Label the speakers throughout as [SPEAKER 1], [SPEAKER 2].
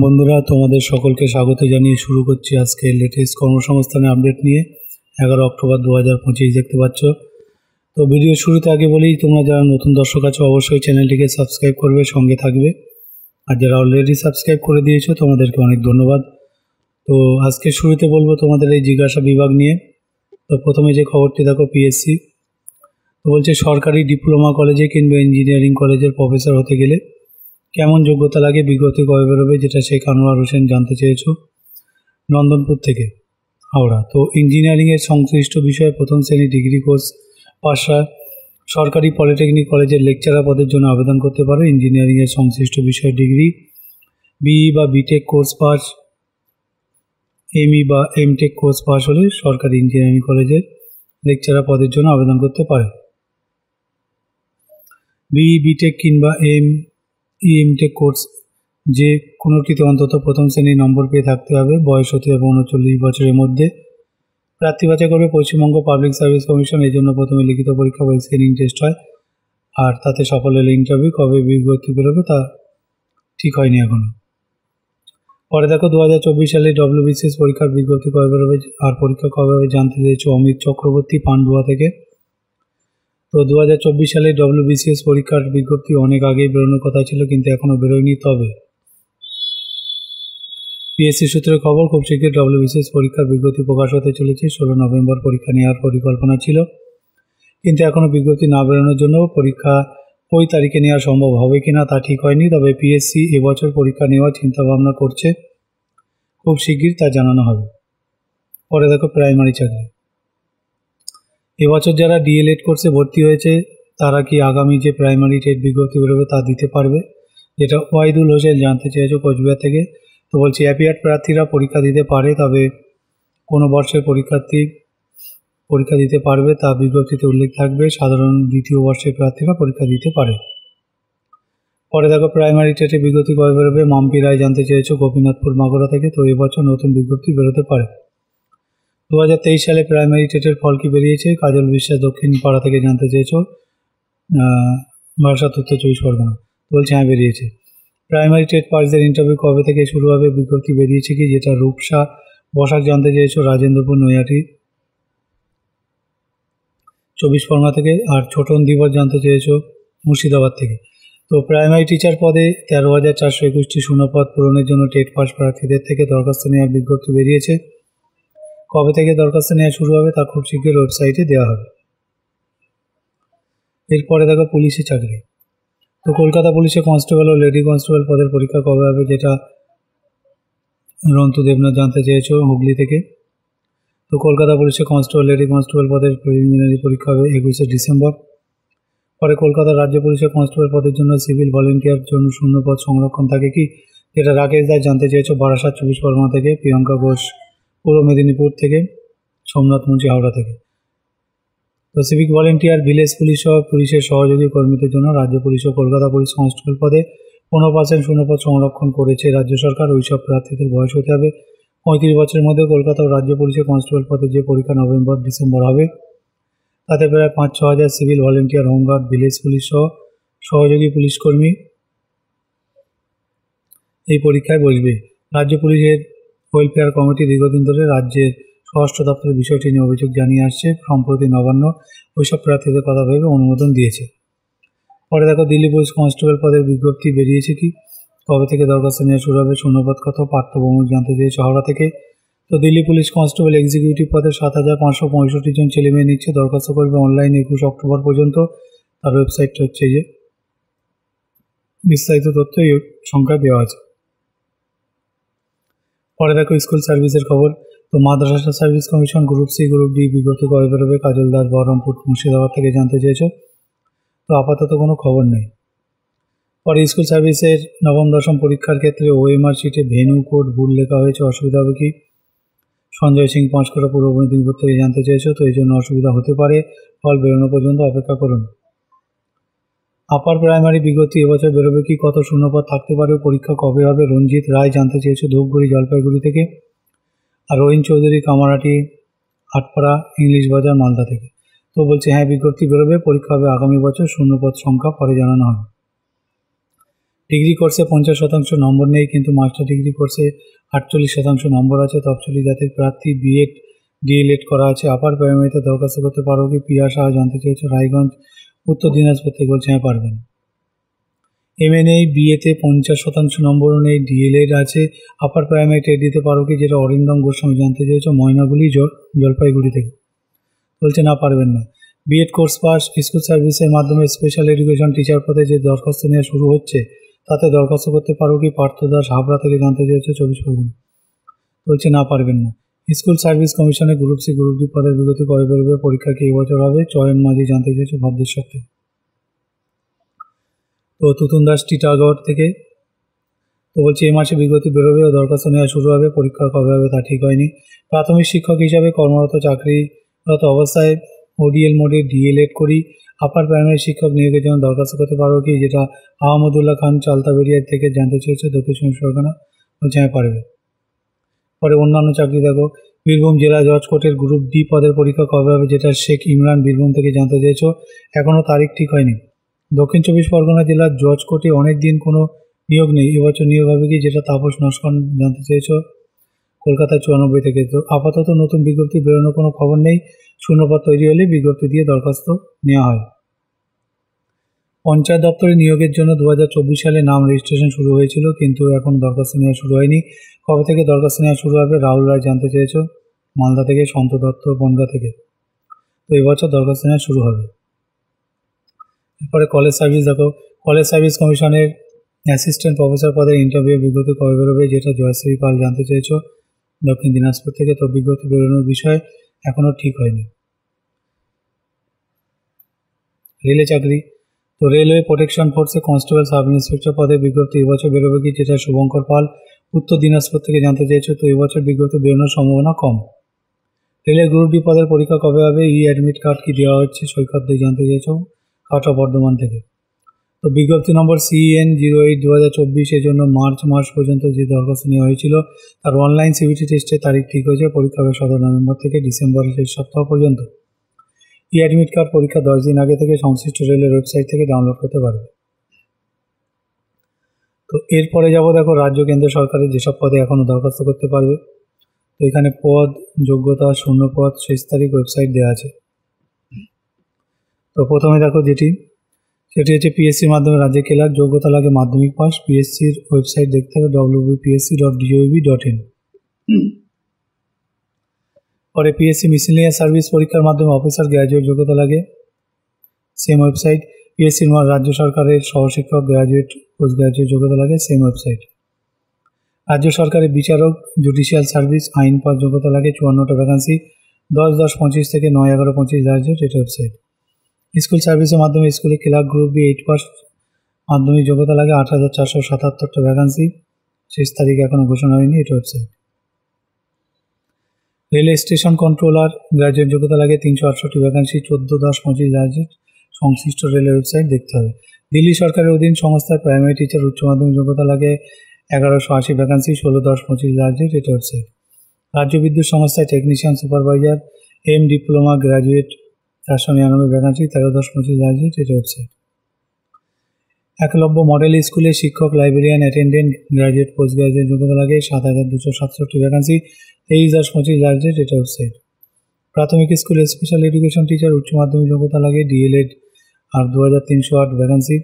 [SPEAKER 1] বন্ধুরা, তোমাদের সকলকে স্বাগত জানিয়ে শুরু করছি আজকে লেটেস্ট কর্মসংস্থানের আপডেট নিয়ে। 11 অক্টোবর 2025 দেখতে পাচ্ছ। তো ভিডিও শুরুতে আগে বলেই, তোমরা যারা নতুন দর্শক আছো অবশ্যই চ্যানেলটিকে সাবস্ক্রাইব করবে, সঙ্গে থাকবে। আর যারা অলরেডি সাবস্ক্রাইব করে দিয়েছো তোমাদেরকে অনেক ধন্যবাদ। তো আজকে শুরুতে বলবো তোমাদের এই জিজ্ঞাসা বিভাগ নিয়ে। তো প্রথমে যে খবরটি দেখো, পিএসসি তো বলছে সরকারি ডিপ্লোমা কলেজে কিংবা ইঞ্জিনিয়ারিং কলেজের প্রফেসর হতে গেলে কেমন যোগ্যতা লাগে, বিজ্ঞপ্তি কবে বেরোবে, যেটা শেখ আনোয়ার হোসেন জানতে চেয়েছো নন্দনপুর থেকে, হাওড়া। তো ইঞ্জিনিয়ারিংয়ের সংশ্লিষ্ট বিষয়ে প্রথম শ্রেণী ডিগ্রি কোর্স পাশরা সরকারি পলিটেকনিক কলেজের লেকচারার পদের জন্য আবেদন করতে পারে। ইঞ্জিনিয়ারিংয়ের সংশ্লিষ্ট বিষয়ে ডিগ্রি বিই বা বিটেক কোর্স পাস, এমই বা এমটেক কোর্স পাস হলে সরকারি ইঞ্জিনিয়ারিং কলেজের লেকচারার পদের জন্য আবেদন করতে পারে। বিই বিটেক কিংবা এমটেক কোর্স যে কোনোটিতে অন্তত প্রথম শ্রেণীর নম্বর পেয়ে থাকতে হবে। বয়স হতে হবে 39 বছরের মধ্যে। প্রার্থী বাছাই করবে পশ্চিমবঙ্গ পাবলিক সার্ভিস কমিশন। এই জন্য প্রথমে লিখিত পরীক্ষা বা স্ক্রিনিং টেস্ট হয়, আর তাতে সফল হলে ইন্টারভিউ। কবে বিজ্ঞপ্তি বেরোবে তা ঠিক হয়নি এখনও। পরে দেখো 2024 সালে ডব্লিউবিসিএস পরীক্ষার বিজ্ঞপ্তি কবে বেরোবে আর পরীক্ষা কবে হবে জানতে চেয়েছো অমিত চক্রবর্তী পান্ডুয়া থেকে। তো 2024 সালে ডব্লিউবিসিএস পরীক্ষার বিজ্ঞপ্তি অনেক আগেই বেরোনোর কথা ছিল, কিন্তু এখনও বেরোয়নি। তবে পিএসসি সূত্রের খবর, খুব শীঘ্রই ডব্লিউবিসিএস পরীক্ষার বিজ্ঞপ্তি প্রকাশ হতে চলেছে। 16 নভেম্বর পরীক্ষা নেওয়ার পরিকল্পনা ছিল, কিন্তু এখনও বিজ্ঞপ্তি না বেরোনোর জন্য পরীক্ষা ওই তারিখে নেওয়া সম্ভব হবে কিনা তা ঠিক হয়নি। তবে পিএসসি এবছর পরীক্ষা নেওয়ার চিন্তাভাবনা করছে, খুব শিগগির তা জানানো হবে। পরে দেখো প্রাইমারি চাকরি। এবছর যারা ডিএলএড কোর্সে ভর্তি হয়েছে তারা কি আগামী যে প্রাইমারি টেট বিজ্ঞপ্তি বেরোবে তা দিতে পারবে, যেটা ওয়াইদুল হোসেন জানতে চেয়েছো কোচবিহার থেকে। তো বলছি অ্যাপিয়ার্ড প্রার্থীরা পরীক্ষা দিতে পারে, তবে কোনো বর্ষের পরীক্ষার্থী পরীক্ষা দিতে পারবে তা বিজ্ঞপ্তিতে উল্লেখ থাকবে। সাধারণ দ্বিতীয় বর্ষের প্রার্থীরা পরীক্ষা দিতে পারে। পরে দেখো প্রাইমারি টেটে বিজ্ঞপ্তি কবে বেরোবে, মাম্পি রায় জানতে চেয়েছো গোপীনাথপুর মাগুরা থেকে। তো এবছর নতুন বিজ্ঞপ্তি বেরোতে পারে। 2023 সালে প্রাইমারি টেটের ফল কি বেরিয়েছে, কাজল বিশ্বাস দক্ষিণ পাড়া থেকে জানতে চেয়েছো বারাসাত উত্তর 24 পরগনা। বলছে হ্যাঁ বেরিয়েছে। প্রাইমারি টেট পাসদের ইন্টারভিউ কবে থেকে শুরু হবে, বিজ্ঞপ্তি বেরিয়েছে কি, যেটা রূপসা বসাক জানতে চেয়েছো রাজেন্দ্রপুর নৈহাটি 24 পরগনা থেকে। আর ছোটন দিবস জানতে চেয়েছো মুর্শিদাবাদ থেকে। তো প্রাইমারি টিচার পদে 13,421টি শূন্যপদ পূরণের জন্য টেট পাস প্রার্থীদের থেকে দরখাস্ত নেওয়ার বিজ্ঞপ্তি বেরিয়েছে। কবে থেকে দরখাস্ত নেওয়া শুরু হবে তা খুব শীঘ্রই ওয়েবসাইটে দেওয়া হবে। এরপরে দেখো পুলিশি চাকরি। তো কলকাতা পুলিশে কনস্টেবল ও লেডি কনস্টেবল পদের পরীক্ষা কবে হবে, যেটা রন্তু দেবনাথ জানতে চেয়েছো হুগলি থেকে। তো কলকাতা পুলিশে কনস্টেবল লেডি কনস্টেবল পদের প্রিলিমিনারি পরীক্ষা হবে 21শে ডিসেম্বর। পরে কলকাতা রাজ্য পুলিশের কনস্টেবল পদের জন্য সিভিল ভলেন্টিয়ার জন্য শূন্যপদ সংরক্ষণ থাকে কি, যেটা রাকেশ দাস জানতে চেয়েছো বারাসাত 24 পরগনা থেকে। প্রিয়ঙ্কা ঘোষ পূর্ব মেদিনীপুর থেকে। সোমনাথ মুন্সি হাওড়া থেকে। তো সিভিক ভলেন্টিয়ার, ভিলেজ পুলিশ সহ পুলিশের সহযোগী কর্মীদের জন্য রাজ্য পুলিশ ও কলকাতা পুলিশ কনস্টেবল পদে 15% শূন্যপদ সংরক্ষণ করেছে রাজ্য সরকার। ওইসব প্রার্থীদের বয়স হতে হবে 35 বছরের মধ্যে। কলকাতা ও রাজ্য পুলিশের কনস্টেবল পদে যে পরীক্ষা নভেম্বর ডিসেম্বর হবে, তাতে প্রায় 5-6 হাজার civil volunteer, home guard, village police সহ সহযোগী পুলিশ কর্মী এই পরীক্ষায় বসবে। রাজ্য পুলিশের ওয়েলফেয়ার কমিটি দীর্ঘদিন ধরে রাজ্যের স্বরাষ্ট্র দপ্তরের বিষয়টি নিয়ে অভিযোগ জানিয়ে আসছে। সম্প্রতি নবান্ন ওইসব প্রার্থীদের কথা ভেবে অনুমোদন দিয়েছে। পরে দেখো দিল্লি পুলিশ কনস্টেবল পদের বিজ্ঞপ্তি বেরিয়েছে কি, কবে থেকে দরখাস্ত নেওয়া শুরু হবে, শূন্যপদ কত, পার্থ ভৌমিক জানতে চেয়েছে হাওড়া থেকে। তো দিল্লি পুলিশ কনস্টেবল এক্সিকিউটিভ পদে 7,565 জন ছেলেমেয়ে নিচ্ছে। দরখাস্ত করবে অনলাইনে 21 অক্টোবর পর্যন্ত। তার ওয়েবসাইটটা হচ্ছে যে বিস্তারিত তথ্য এই সংখ্যা দেওয়া আছে। পরে দেখো স্কুল সার্ভিসের খবর। তো Madrasah service commission group C group D বিজ্ঞপ্তি কবে বেরোবে, কাজল দাস বহরমপুর মুর্শিদাবাদ থেকে জানতে চেয়েছো। তো আপাতত কোনো খবর নেই। পরে স্কুল সার্ভিসের নবম দশম পরীক্ষার ক্ষেত্রে ওএমআর শিটে ভেন্যু কোড ভুল লেখা হয়েছে, অসুবিধা হবে কি, সঞ্জয় সিং পাঁচকড়া পূর্ব মেদিনীপুর থেকে জানতে চেয়েছো। তো এই জন্য অসুবিধা হতে পারে, ফল বেরোনো পর্যন্ত অপেক্ষা করুন। আপার প্রাইমারি বিজ্ঞপ্তি এবছর বেরোবে কি, কত শূন্যপদ থাকতে পারে, পরীক্ষা কবে হবে, রঞ্জিত রায় জানতে চেয়েছো ধূপগুড়ি জলপাইগুড়ি থেকে। আর রহিন চৌধুরী কামারাটি আটপাড়া ইংলিশ বাজার মালদা থেকে। তো বলছে হ্যাঁ বিজ্ঞপ্তি বেরোবে, পরীক্ষা হবে আগামী বছর, শূন্যপদ সংখ্যা পরে জানানো হবে। ডিগ্রি কোর্সে 50% নম্বর নেই, কিন্তু মাস্টার ডিগ্রি কোর্সে 48% নম্বর আছে। তফসিলি জাতির প্রার্থী বিএড ডিএলএড করা আছে। আপার প্রাইমারিতে দরখাস্ত করতে পারো কি? পিয়া সাহা জানতে চেয়েছে, রায়গঞ্জ, উত্তর দিনাজপুর থেকে বলছে হ্যাঁ পারবেন। এমএ নেই, বিএতে 50% নম্বরও নেই, ডিএলএড আছে। আপার প্রাইমারিতে দিতে পারো কি? যেটা অরিন্দম গোস্বামী জানতে চেয়েছো, ময়নাগুড়ি, জলপাইগুড়ি থেকে বলছে না পারবেন না। বিএড কোর্স পাস, স্কুল সার্ভিসের মাধ্যমে স্পেশাল এডুকেশন টিচার পদে যে দরখাস্ত নেওয়া শুরু হচ্ছে তাতে দরখাস্ত করতে পারো কি? পার্থ দাস, হাবড়া থেকে জানতে চেয়েছে, 24 পরগনা বলছে না পারবেন না। স্কুল সার্ভিস কমিশনে গ্রুপ সি গ্রুপ ডি পদের বিজ্ঞপ্তি কবে বেরোবে? পরীক্ষা কি এবছর হবে? চয়ন মাঝি জানতে চেয়েছে, ভদ্রেশ্বর থেকে। তো তুতুন দাস টিটাগড় থেকে তো বলছে এই মাসে বিজ্ঞপ্তি বেরোবে ও দরখাস্ত নেওয়া শুরু হবে, পরীক্ষা কবে হবে তা ঠিক হয়নি। প্রাথমিক শিক্ষক হিসাবে কর্মরত চাকরিরত অবস্থায় ওডিএল মোডে ডিএলএড করি। আপার প্রাইমারি শিক্ষক নিয়োগের জন্য দরখাস্ত করতে পারো কি? যেটা আহমদুল্লাহ খান চালতাবেড়িয়া থেকে জানতে চেয়েছে, দক্ষিণ চব্বিশ পরগনা বলছে হ্যাঁ পারবে। পরে অন্যান্য চাকরি দেখো, বীরভূম জেলা জজ কোর্টের গ্রুপ ডি পদের পরীক্ষা কবে হবে? যেটা শেখ ইমরান বীরভূম থেকে জানতে চেয়েছো, এখনও তারিখ ঠিক হয়নি। দক্ষিণ চব্বিশ পরগনা জেলার জজ কোর্টে অনেক দিন কোনো নিয়োগ নেই, এবছর নিয়োগ হবে কি? যেটা তাপস নস্কর জানতে চেয়েছো, কলকাতা 94 থেকে। তো আপাতত নতুন বিজ্ঞপ্তি বেরোনোর কোনো খবর নেই। শূন্যপদ তৈরি হলে বিজ্ঞপ্তি দিয়ে দরখাস্ত নেওয়া হয়। পঞ্চায়েত দপ্তরে নিয়োগের জন্য 2024 সালে নাম রেজিস্ট্রেশন শুরু হয়েছিল, কিন্তু এখন দরখাস্ত নেওয়া শুরু হয়নি। কবে থেকে দরখাস্ত নেওয়া শুরু হবে? রাহুল রায় জানতে চেয়েছো, মালদা থেকে। সন্ত দত্ত, বনগা থেকে। তো এবছর দরখাস্ত নেওয়া শুরু হবে। এরপরে কলেজ সার্ভিস দেখো, কলেজ সার্ভিস কমিশনের অ্যাসিস্ট্যান্ট প্রফেসর পদের ইন্টারভিউ বিজ্ঞপ্তি কবে বেরোবে? যেটা জয়শ্রী পাল জানতে চেয়েছো, দক্ষিণ দিনাজপুর থেকে। তো বিজ্ঞপ্তি বেরোনোর বিষয় এখনও ঠিক হয়নি। রেলে চাকরি, তো রেলওয়ে প্রোটেকশন ফোর্সে কনস্টেবল সাব ইন্সপেক্টর পদের বিজ্ঞপ্তি এবছর বেরোবে কি? যেটা শুভঙ্কর পাল, উত্তর দিনাজপুর থেকে জানতে চেয়েছো। তো এবছর বিজ্ঞপ্তি বেরোনোর সম্ভাবনা কম। রেলের গ্রুপ ডি পদের পরীক্ষা কবে হবে? ই অ্যাডমিট কার্ড কি দেওয়া হচ্ছে? সৈকত দে জানতে চেয়েছো, কাটা বর্ধমান থেকে। তো বিজ্ঞপ্তি নম্বর CN 08/2024 এর জন্য মার্চ মাস পর্যন্ত যে দরখাস্ত নেওয়া হয়েছিল তার অনলাইন সিবিটি টেস্টের তারিখ ঠিক হয়েছে। পরীক্ষা হবে 17 নভেম্বর থেকে ডিসেম্বরের শেষ সপ্তাহ পর্যন্ত। ই অ্যাডমিট কার্ড পরীক্ষা 10 দিন আগে থেকে সংশ্লিষ্ট রেলের ওয়েবসাইট থেকে ডাউনলোড করতে পারবে। তো এরপরে যাব দেখো রাজ্য কেন্দ্র সরকারের যেসব পদে এখনও দরখাস্ত করতে পারবে। তো এখানে পদ, যোগ্যতা, শূন্যপদ, শেষ তারিখ, ওয়েবসাইট দেওয়া আছে। তো প্রথমে দেখো সেটি হচ্ছে পিএসসির মাধ্যমে রাজ্যে ক্লার্ক, যোগ্যতা লাগে মাধ্যমিক পাস। পিএসসির ওয়েবসাইট দেখতে হবে www.psc.gov.in। পরে পিএসসি মিসেলিনিয়াস সার্ভিস পরীক্ষার মাধ্যমে অফিসার গ্র্যাজুয়েট যোগ্যতা লাগে, সেম ওয়েবসাইট। পিএসসির রাজ্য সরকারের সহশিক্ষক গ্র্যাজুয়েট, পোস্ট গ্র্যাজুয়েট যোগ্যতা লাগে, সেম ওয়েবসাইট। রাজ্য সরকারের বিচারক, জুডিশিয়াল সার্ভিস, আইন পাস যোগ্যতা লাগে, 54টা ভ্যাকান্সি, 10/10/25 থেকে 9/11/25 লাস্ট, এটা ওয়েবসাইট। স্কুল সার্ভিসের মাধ্যমে স্কুলে ক্লার্ক গ্রুপ ডি 8 পাস মাধ্যমিক যোগ্যতা লাগে, 8,477টা ভ্যাকান্সি, শেষ তারিখ এখনও ঘোষণা হয়নি, এটা website. Rail station controller graduate যোগ্যতা লাগে, 368 ভ্যাকান্সি, 14/10/25 লাস্ট, সংশ্লিষ্ট রেলের ওয়েবসাইট দেখতে হবে। দিল্লি সরকারের অধীন সংস্থার প্রাইমারি টিচার উচ্চ মাধ্যমিক যোগ্যতা লাগে, 1180 ভ্যাকান্সি, 16/10/25 লাস্ট, এটা ওয়েবসাইট। রাজ্য বিদ্যুৎ সংস্থায় টেকনিশিয়ান সুপারভাইজার এম ডিপ্লোমা গ্র্যাজুয়েট, 499 ভ্যাকান্সি, 13/10/25 লাস্ট, এটা ওয়েবসাইট। একলব্য মডেল স্কুলে শিক্ষক, librarian, attendant graduate, post graduate যোগ্যতা লাগে, 7,267 ভ্যাকান্সি, 23/10/25 লাস্ট, এটা ওয়েবসাইট। প্রাথমিক স্কুলে স্পেশাল এডুকেশন টিচার উচ্চ মাধ্যমিক যোগ্যতা লাগে, ডিএলএড, আর 2,308 ভ্যাকান্সি,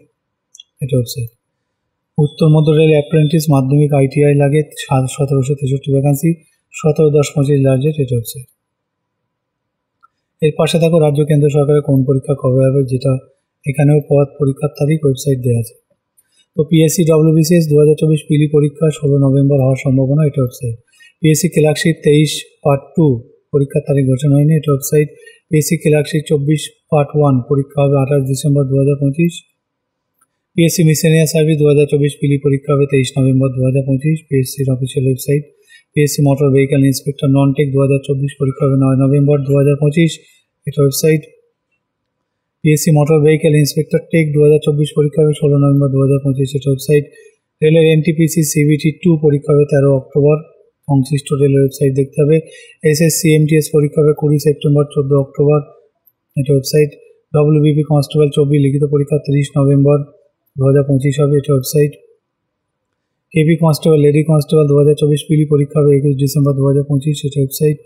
[SPEAKER 1] এটা ওয়েবসাইট। উত্তর মধ্য রেল অ্যাপ্রেন্টিস মাধ্যমিক ITI লাগে, 1,763 ভ্যাকান্সি, 17/10/25 লাস্ট, এটা ওয়েবসাইট। এর পাশে দেখো রাজ্য কেন্দ্র সরকারের কোন পরীক্ষা কবে হবে, যেটা এখানেও পদ, পরীক্ষার তারিখ, ওয়েবসাইট দেওয়া আছে। তো PSC WBCS 2024 পিলি পরীক্ষা 16 নভেম্বর হওয়ার সম্ভাবনা, এটা ওয়েবসাইট। PSC ক্লার্কশিপ 23 পার্ট 2 পরীক্ষার তারিখ ঘোষণা হয়নি, এটা ওয়েবসাইট। PSC ক্লার্কশিপ 24 পার্ট 1 পরীক্ষা হবে 28 ডিসেম্বর 2025। PSC মিসেলিনিয়াস সার্ভিস 2024 পিলি পরীক্ষা হবে 23 নভেম্বর 2025, PSCর official website. PSC motor vehicle inspector non tech 2024 পরীক্ষা হবে 9 নভেম্বর 2025, এটা website. PSC motor vehicle inspector tech 2024 পরীক্ষা হবে 16 নভেম্বর 2025, এটা ওয়েবসাইট। রেলের NTPC CBT 2 পরীক্ষা হবে 13 অক্টোবর, সংশ্লিষ্ট রেলের ওয়েবসাইট দেখতে হবে। SSC MTS পরীক্ষা হবে 20 সেপ্টেম্বর 14 অক্টোবর, এটা ওয়েবসাইট। WBP কনস্টেবল 24 লিখিত পরীক্ষা 30 নভেম্বর 2025 হবে, এটা website. KP constable lady constable 2024 পিলি পরীক্ষা হবে 21 ডিসেম্বর 2025, এটা ওয়েবসাইট।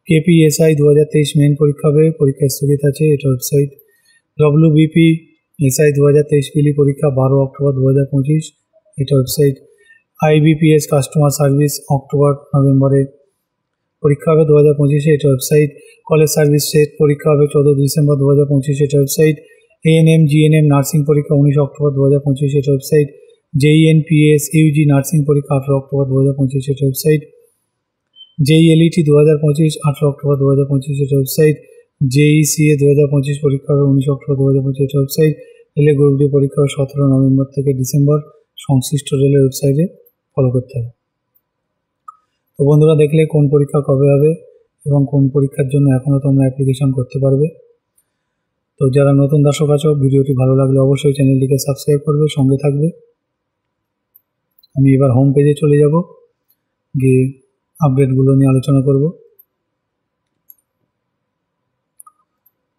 [SPEAKER 1] কেপিএসআই 2023 মেন পরীক্ষা হবে, পরীক্ষা স্থগিত আছে, এটা ওয়েবসাইট। ডব্লিউবিপি এসআই 2023 পিলি পরীক্ষা 12 অক্টোবর 2025, এটা website. IBPS customer service October নভেম্বরে পরীক্ষা হবে 2025, এটা ওয়েবসাইট। কলেজ সার্ভিস সেট পরীক্ষা হবে 14 ডিসেম্বর 2025, এটা ওয়েবসাইট। এএনএম জিএনএম নার্সিং পরীক্ষা 19 অক্টোবর 2025, এটা ওয়েবসাইট। জেইএনপিএস ইউজি নার্সিং পরীক্ষা 18 অক্টোবর 2025, এটা ওয়েবসাইট। জেইএলইটি 2025 18 অক্টোবর 2025, এটা ওয়েবসাইট। জেইসিএ 2025 পরীক্ষা হবে 19 অক্টোবর 2025, এটা ওয়েবসাইট। রেলে গ্রুপ ডি পরীক্ষা হবে 17 নভেম্বর থেকে ডিসেম্বর, সংশ্লিষ্ট রেলের ওয়েবসাইটে ফলো করতে হবে। তো বন্ধুরা, দেখলে কোন পরীক্ষা কবে হবে এবং কোন পরীক্ষার জন্য এখনও তোমরা অ্যাপ্লিকেশন করতে পারবে। তো যারা নতুন দর্শক আছো, ভিডিওটি ভালো লাগলে অবশ্যই চ্যানেলটিকে সাবস্ক্রাইব করবে, সঙ্গে থাকবে। আমি এবার হোম পেজে চলে যাব, গিয়ে আপডেটগুলো নিয়ে আলোচনা করব।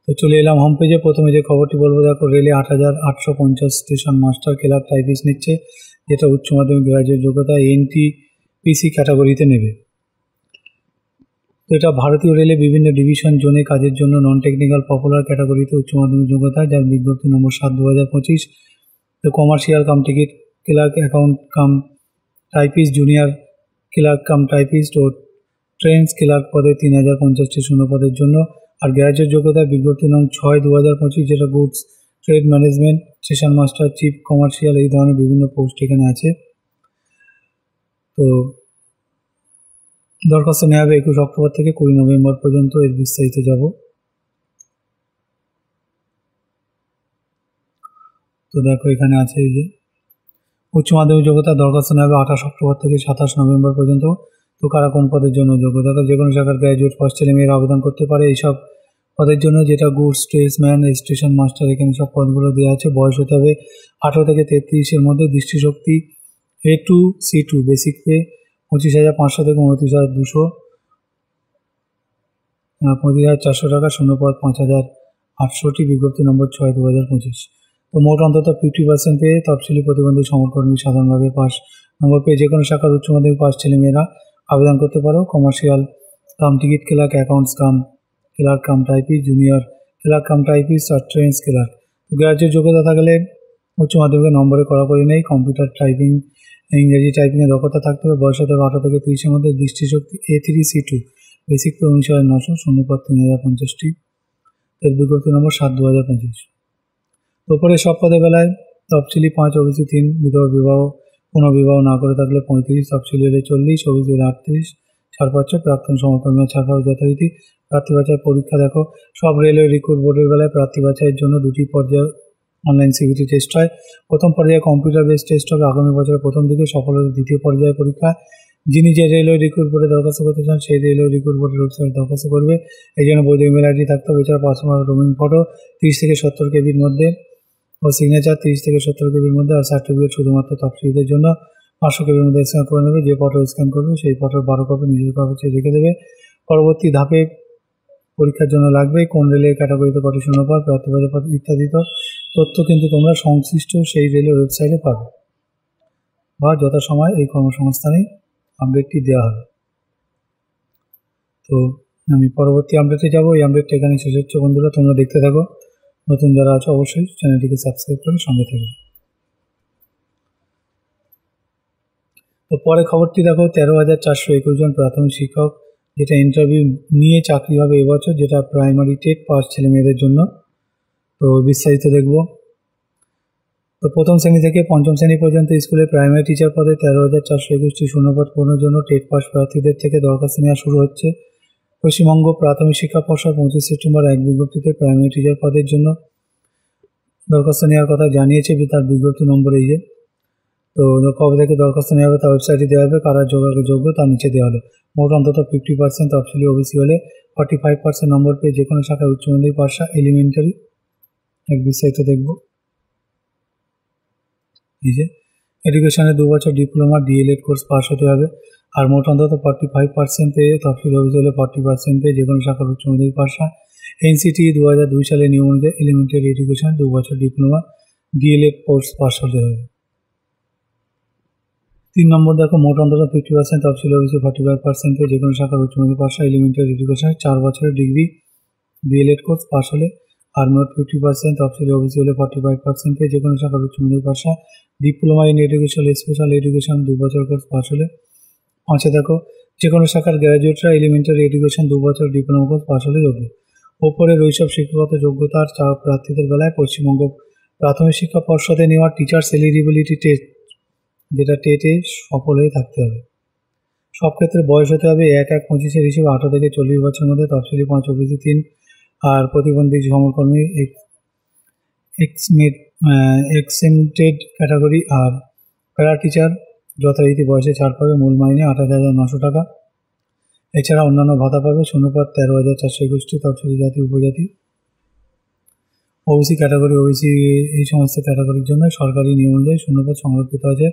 [SPEAKER 1] তো চলে এলাম হোম পেজে। প্রথমে যে খবরটি বলবো, দেখো রেলে 8850 স্টেশন মাস্টার ক্লার্ক টাইপিস্ট নিচ্ছে, যেটা উচ্চ মাধ্যমিক গ্রাজুয়েট যোগ্যতা এনটিপিসি ক্যাটাগরিতে নেবে। তো এটা ভারতীয় রেলে বিভিন্ন ডিভিশন জোনে কাজের জন্য নন টেকনিক্যাল পপুলার ক্যাটাগরিতে উচ্চ মাধ্যমিক যোগ্যতা, যার বিজ্ঞপ্তি নম্বর 7/2025। তো commercial cum ticket clerk, account cum typist, junior clerk cum typist ও ট্রেন্স ক্লার্ক পদে 3050টি শূন্য পদের জন্য। আর গ্র্যাজুয়েট যোগ্যতা বিজ্ঞপ্তি নং 6/2025, যেটা goods trade management, station master, chief commercial, এই ধরনের বিভিন্ন পোস্ট এখানে আছে। তো দরখাস্ত নেওয়া হবে 21 অক্টোবর থেকে 20 নভেম্বর পর্যন্ত। এর বিস্তারিত যাব। তো দেখো এখানে আছে এই যে উচ্চ মাধ্যমিক যোগ্যতা, দরখাস্ত নেওয়া হবে 28 অক্টোবর থেকে 27 নভেম্বর পর্যন্ত। তো কারা কোন পদের জন্য যোগ্যতা, যে কোনো শাখার গ্র্যাজুয়েট পাস ছেলে মেয়েরা আবেদন করতে পারে এইসব পদের জন্য, যেটা গুডস ট্রেডসম্যান, স্টেশন মাস্টার, এখানে সব পদগুলো দেওয়া আছে। বয়স হতে হবে 18 থেকে 33-এর মধ্যে। দৃষ্টিশক্তি A2 C2, বেসিক পে 25,500 থেকে 29,200, 25,400 টাকা, শূন্যপদ 5,800টি, বিজ্ঞপ্তি নম্বর 6/2025। তো মোট অন্তত 50% পেয়ে তফসিলি প্রতিবন্ধী সমরকর্মী সাধারণভাবে পাস নম্বর পেয়ে যে কোনো শাখার উচ্চ মাধ্যমিক পাস ছেলেমেয়েরা আবেদন করতে পারো। Commercial cum ticket clerk, accounts cum clerk cum typist, junior clerk cum typist আর ট্রেন্স ক্লার্ক। গ্র্যাজুয়েট যোগ্যতা থাকলে উচ্চ মাধ্যমিকের নম্বরে কড়াকড়ি নেই। কম্পিউটার টাইপিং, ইংরেজি টাইপিংয়ে দক্ষতা থাকতে হবে। বয়স হতে হবে 18 থেকে 30-এর মধ্যে। দৃষ্টিশক্তি A3 C2, বেসিক পে 19,900, শূন্যপদ 3,050টি, এর বিজ্ঞপ্তি নম্বর 7/2025। ওপরে সব পদের বেলায় তফসিলি 5, ওবিসি 3, বিধবা বিবাহ পুনর্বিবাহ না করে থাকলে 35, তফসিলি হলে 40, ওবিসি হলে 38, ছাড়পত্র প্রাক্তন সমরকর্মীরা ছাড় পাওয়া যথারীতি। প্রার্থী বাছাই পরীক্ষা দেখো, সব রেলওয়ে রিক্রুট বোর্ডের বেলায় প্রার্থী বাছাইয়ের জন্য 2টি পর্যায়ে অনলাইন সিভিটি টেস্ট হয়। প্রথম পর্যায়ে কম্পিউটার বেস টেস্ট হবে আগামী বছরের প্রথম দিকে। সফল হলে দ্বিতীয় পর্যায়ে পরীক্ষা। যিনি যে রেলওয়ে রিক্রুট বোর্ডে দরখাস্ত করতে চান সেই রেলওয়ে রিক্রুট বোর্ডের ওয়েবসাইটে দরখাস্ত করবে। এই জন্য বৈধ ইমেল আইডি থাকতে হবে। এছাড়া পাসপোর্ট রোমিং ফটো 30 থেকে 70 কেবির মধ্যে ও সিগনেচার 30 থেকে 70 কেবির মধ্যে। আর সার্টিফিকেট শুধুমাত্র তফসিলিদের জন্য 500 কেবির মধ্যে স্ক্যান করে নেবে। যে ফটো স্ক্যান করবে সেই ফটোর 12 কপি নিজের কাগজে রেখে দেবে। পরবর্তী ধাপে পরীক্ষার জন্য লাগবে কোন রেলের ক্যাটাগরিতে কত শূন্যপদ, প্রার্থীবাজার পদ ইত্যাদি তথ্য কিন্তু তোমরা সংশ্লিষ্ট সেই রেলের ওয়েবসাইটে পাবে বা যথাসময় এই কর্মসংস্থানে আপডেটটি দেওয়া হবে। তো আমি পরবর্তী আপডেটে যাব। এই আপডেটটা এখানে শেষ হচ্ছে। বন্ধুরা, তোমরা দেখতে থাকো। নতুন যারা আছো অবশ্যই চ্যানেলটিকে সাবস্ক্রাইব করে সঙ্গে থাকবে। তো পরে খবরটি দেখো, 13,421 জন প্রাথমিক শিক্ষক, যেটা ইন্টারভিউ নিয়ে চাকরি হবে এবছর, যেটা প্রাইমারি টেট পাস ছেলে মেয়েদের জন্য। তো বিস্তারিত দেখব। তো প্রথম শ্রেণী থেকে পঞ্চম শ্রেণী পর্যন্ত স্কুলে প্রাইমারি টিচার পদে 13,421টি শূন্যপদ পূরণের জন্য টেট পাস প্রার্থীদের থেকে দরখাস্ত নেওয়া শুরু হচ্ছে। পশ্চিমবঙ্গ প্রাথমিক শিক্ষা পর্ষদ 25 সেপ্টেম্বর এক বিজ্ঞপ্তিতে প্রাইমারি টিচার পদের জন্য দরখাস্ত নেওয়ার কথা জানিয়েছে। তার বিজ্ঞপ্তি নম্বর এই যে। তো কবে থেকে দরখাস্ত নেওয়া হবে তা ওয়েবসাইটে দেওয়া হবে। কারা যোগ্য তার নিচে দেওয়া হলো। মোট অন্তত 50% তফসিলি ওবিসি হলে 45% নম্বর পেয়ে যে কোনো শাখায় উচ্চ মাধ্যমিক পাস এলিমেন্টারি। এক বিস্তারিত দেখব। এই যে এডুকেশনে 2 বছর ডিপ্লোমা ডিএলএড কোর্স পাস হতে হবে। আর মোট অন্তত 45% পেয়ে তফসিলি ওবিসি হলে 40% পেয়ে যে কোনো শাখার উচ্চ মাধ্যমিক পাস। এনসিটি 2002 সালে নিয়ম অনুযায়ী এলিমেন্টারি এডুকেশন 2 বছর ডিপ্লোমা ডিএলএড কোর্স পাস হতে হবে। 3 নম্বর দেখো মোট অন্তত 50% তফসিলি ওবিসি 45% পেয়ে যে কোনো শাখার উচ্চ মাধ্যমিক পাশ, এলিমেন্টারি এডুকেশন 4 বছরের ডিগ্রি বিএলএড কোর্স পাশ হলে, আর মোট 50% তফসিলি ওবিসি হলে 45% পেয়ে যে কোনো শাখার উচ্চ মাধ্যমিক পাশ, diploma in education special education 2 বছর কোর্স পাশ হলে। 5 দেখো যে কোনো শাখার গ্র্যাজুয়েটরা এলিমেন্টারি এডুকেশন 2 বছর ডিপ্লোমা কোর্স পাশ হলে যোগ্য। ওপরের ওইসব শিক্ষাগত যোগ্যতার প্রার্থীদের বেলায় পশ্চিমবঙ্গ প্রাথমিক শিক্ষা পর্ষদে নেওয়া টিচার্স এলিজিবিলিটি টেস্ট, যেটা টেটে সফল হয়ে থাকতে হবে। সব ক্ষেত্রে বয়স হতে হবে 1/1/25 হিসেবে 18 থেকে 40 বছরের মধ্যে, তফসিলি 5, ওবিসি 3, আর প্রতিবন্ধী সমকর্মী এক্সেমটেড ক্যাটাগরি আর প্যারা টিচার যথারীতি বয়সে ছাড় পাবে। মূল মাইনে 28,900 টাকা। এছাড়া অন্যান্য ভাতা পাবে। শূন্যপদ 13,421টি। তফসিলি জাতি উপজাতি ওবিসি ক্যাটাগরি, ওবিসি এই সমস্ত ক্যাটাগরির জন্য সরকারি নিয়ম অনুযায়ী শূন্যপদ সংরক্ষিত আছে।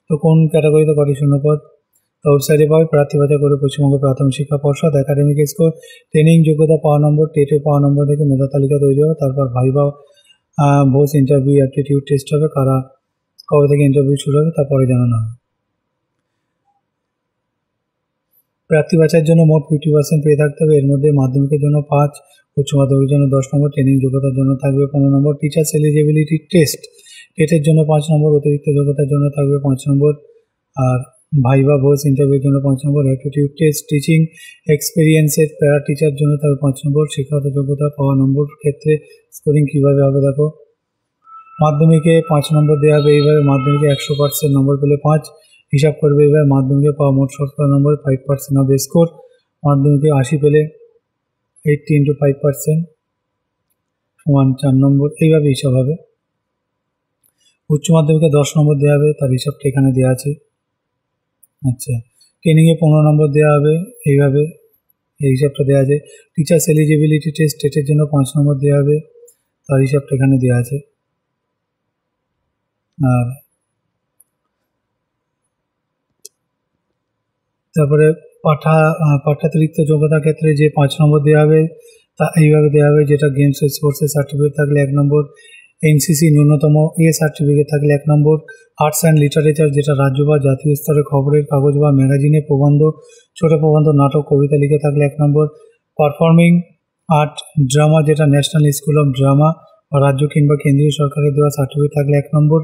[SPEAKER 1] তো কোন ক্যাটাগরিতে কটি শূন্যপদ তো ওয়েবসাইটে পাবে। প্রার্থী বাছাই করে পশ্চিমবঙ্গ প্রাথমিক শিক্ষা পর্ষদ। একাডেমিক স্কোর, ট্রেনিং যোগ্যতা পাওয়া নম্বর, টেটে পাওয়া নম্বর থেকে মেধা তালিকা তৈরি হবে। তারপর ভাইবা, ভোজ, ইন্টারভিউ, অ্যাপটিটিউড টেস্ট হবে। কবে থেকে ইন্টারভিউ শুরু হবে তারপরে জানানো হবে। প্রার্থী বাছাইয়ের জন্য মোট 50% পেয়ে থাকতে হবে। এর মধ্যে মাধ্যমিকের জন্য 5, উচ্চ মাধ্যমিকের জন্য 10 নম্বর, ট্রেনিং যোগ্যতার জন্য থাকবে 15 নম্বর, টিচার্স এলিজিবিলিটি টেস্ট টেটের জন্য 5 নম্বর, অতিরিক্ত যোগ্যতার জন্য থাকবে 5 নম্বর, আর ভাইবা, ভোজ, ইন্টারভিউর জন্য 5 নম্বর, অ্যাপটিটিউড টেস্ট, টিচিং এক্সপিরিয়েন্সের প্যারা টিচার জন্য থাকবে 5 নম্বর। শিক্ষাগত যোগ্যতা পাওয়া নম্বর ক্ষেত্রে স্কোরিং কীভাবে হবে দেখো। মাধ্যমিকে 5 নম্বর দেওয়া হবে। এইভাবে মাধ্যমিকে 100% নম্বর পেলে 5 হিসাব করবে। এবার মাধ্যমিকে পাওয়া মোট 70 নম্বর 5% হবে স্কোর। মাধ্যমিকে 80 পেলে 80 × 5% সমান 4 নম্বর, এইভাবে হিসাব হবে। উচ্চ মাধ্যমিকে 10 নম্বর দেওয়া হবে, তার হিসাবটা এখানে দেওয়া আছে। আচ্ছা, ট্রেনিংয়ে 15 নম্বর দেওয়া হবে, এইভাবে এই হিসাবটা দেওয়া আছে। টিচার্স এলিজিবিলিটি টেস্ট টেটের জন্য 5 নম্বর দেওয়া হবে, তার হিসাবটা এখানে দেওয়া আছে। আর তারপরে পাঠাতিরিক্ত যোগ্যতার ক্ষেত্রে যে 5 নম্বর দেওয়া হবে তা এইভাবে দেওয়া হবে, যেটা গেমস ও স্পোর্টসের সার্টিফিকেট থাকলে 1 নম্বর, এনসিসি ন্যূনতম সার্টিফিকেট থাকলে 1 নম্বর, আর্টস অ্যান্ড লিটারেচার যেটা রাজ্য বা জাতীয় স্তরে খবরের কাগজ বা ম্যাগাজিনে প্রবন্ধ, ছোট প্রবন্ধ, নাটক, কবিতা লিখে থাকলে 1 নম্বর, পারফর্মিং আর্ট ড্রামা যেটা ন্যাশনাল স্কুল অফ ড্রামা বা রাজ্য কিংবা কেন্দ্রীয় সরকারের দেওয়া সার্টিফিকেট থাকলে 1 নম্বর,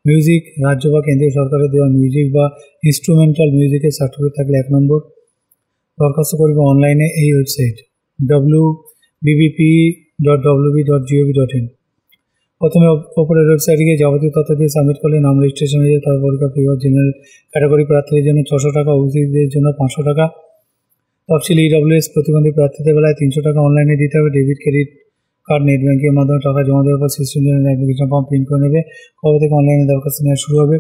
[SPEAKER 1] মিউজিক রাজ্য বা কেন্দ্রীয় সরকারের দেওয়া মিউজিক বা ইনস্ট্রুমেন্টাল মিউজিকের সার্টিফিকেট থাকলে 1 নম্বর। দরখাস্ত করবে অনলাইনে এই ওয়েবসাইট wbbp.wb.gov.in। প্রথমে ওপরের ওয়েবসাইটে গিয়ে যাবতীয় তথ্য দিয়ে সাবমিট করলে নাম রেজিস্ট্রেশন হয়ে যায়। তার পরীক্ষা ফি জেনারেল ক্যাটাগরি প্রার্থীদের জন্য 600 টাকা, ওবিসিদের জন্য 500 টাকা। তফসিলি ইডব্লিউএস প্রতিবন্ধী প্রার্থীদের বেলায় 300 টাকা অনলাইনে দিতে হবে। ডেবিট ক্রেডিট কার্ড নেট ব্যাঙ্কিংয়ের মাধ্যমে টাকা জমা দেওয়ার পর সিস্টেম অ্যাপ্লিকেশন ফর্ম প্রিন্ট করে নেবে। কবে থেকে অনলাইনে দরখাস্ত নেওয়া শুরু হবে,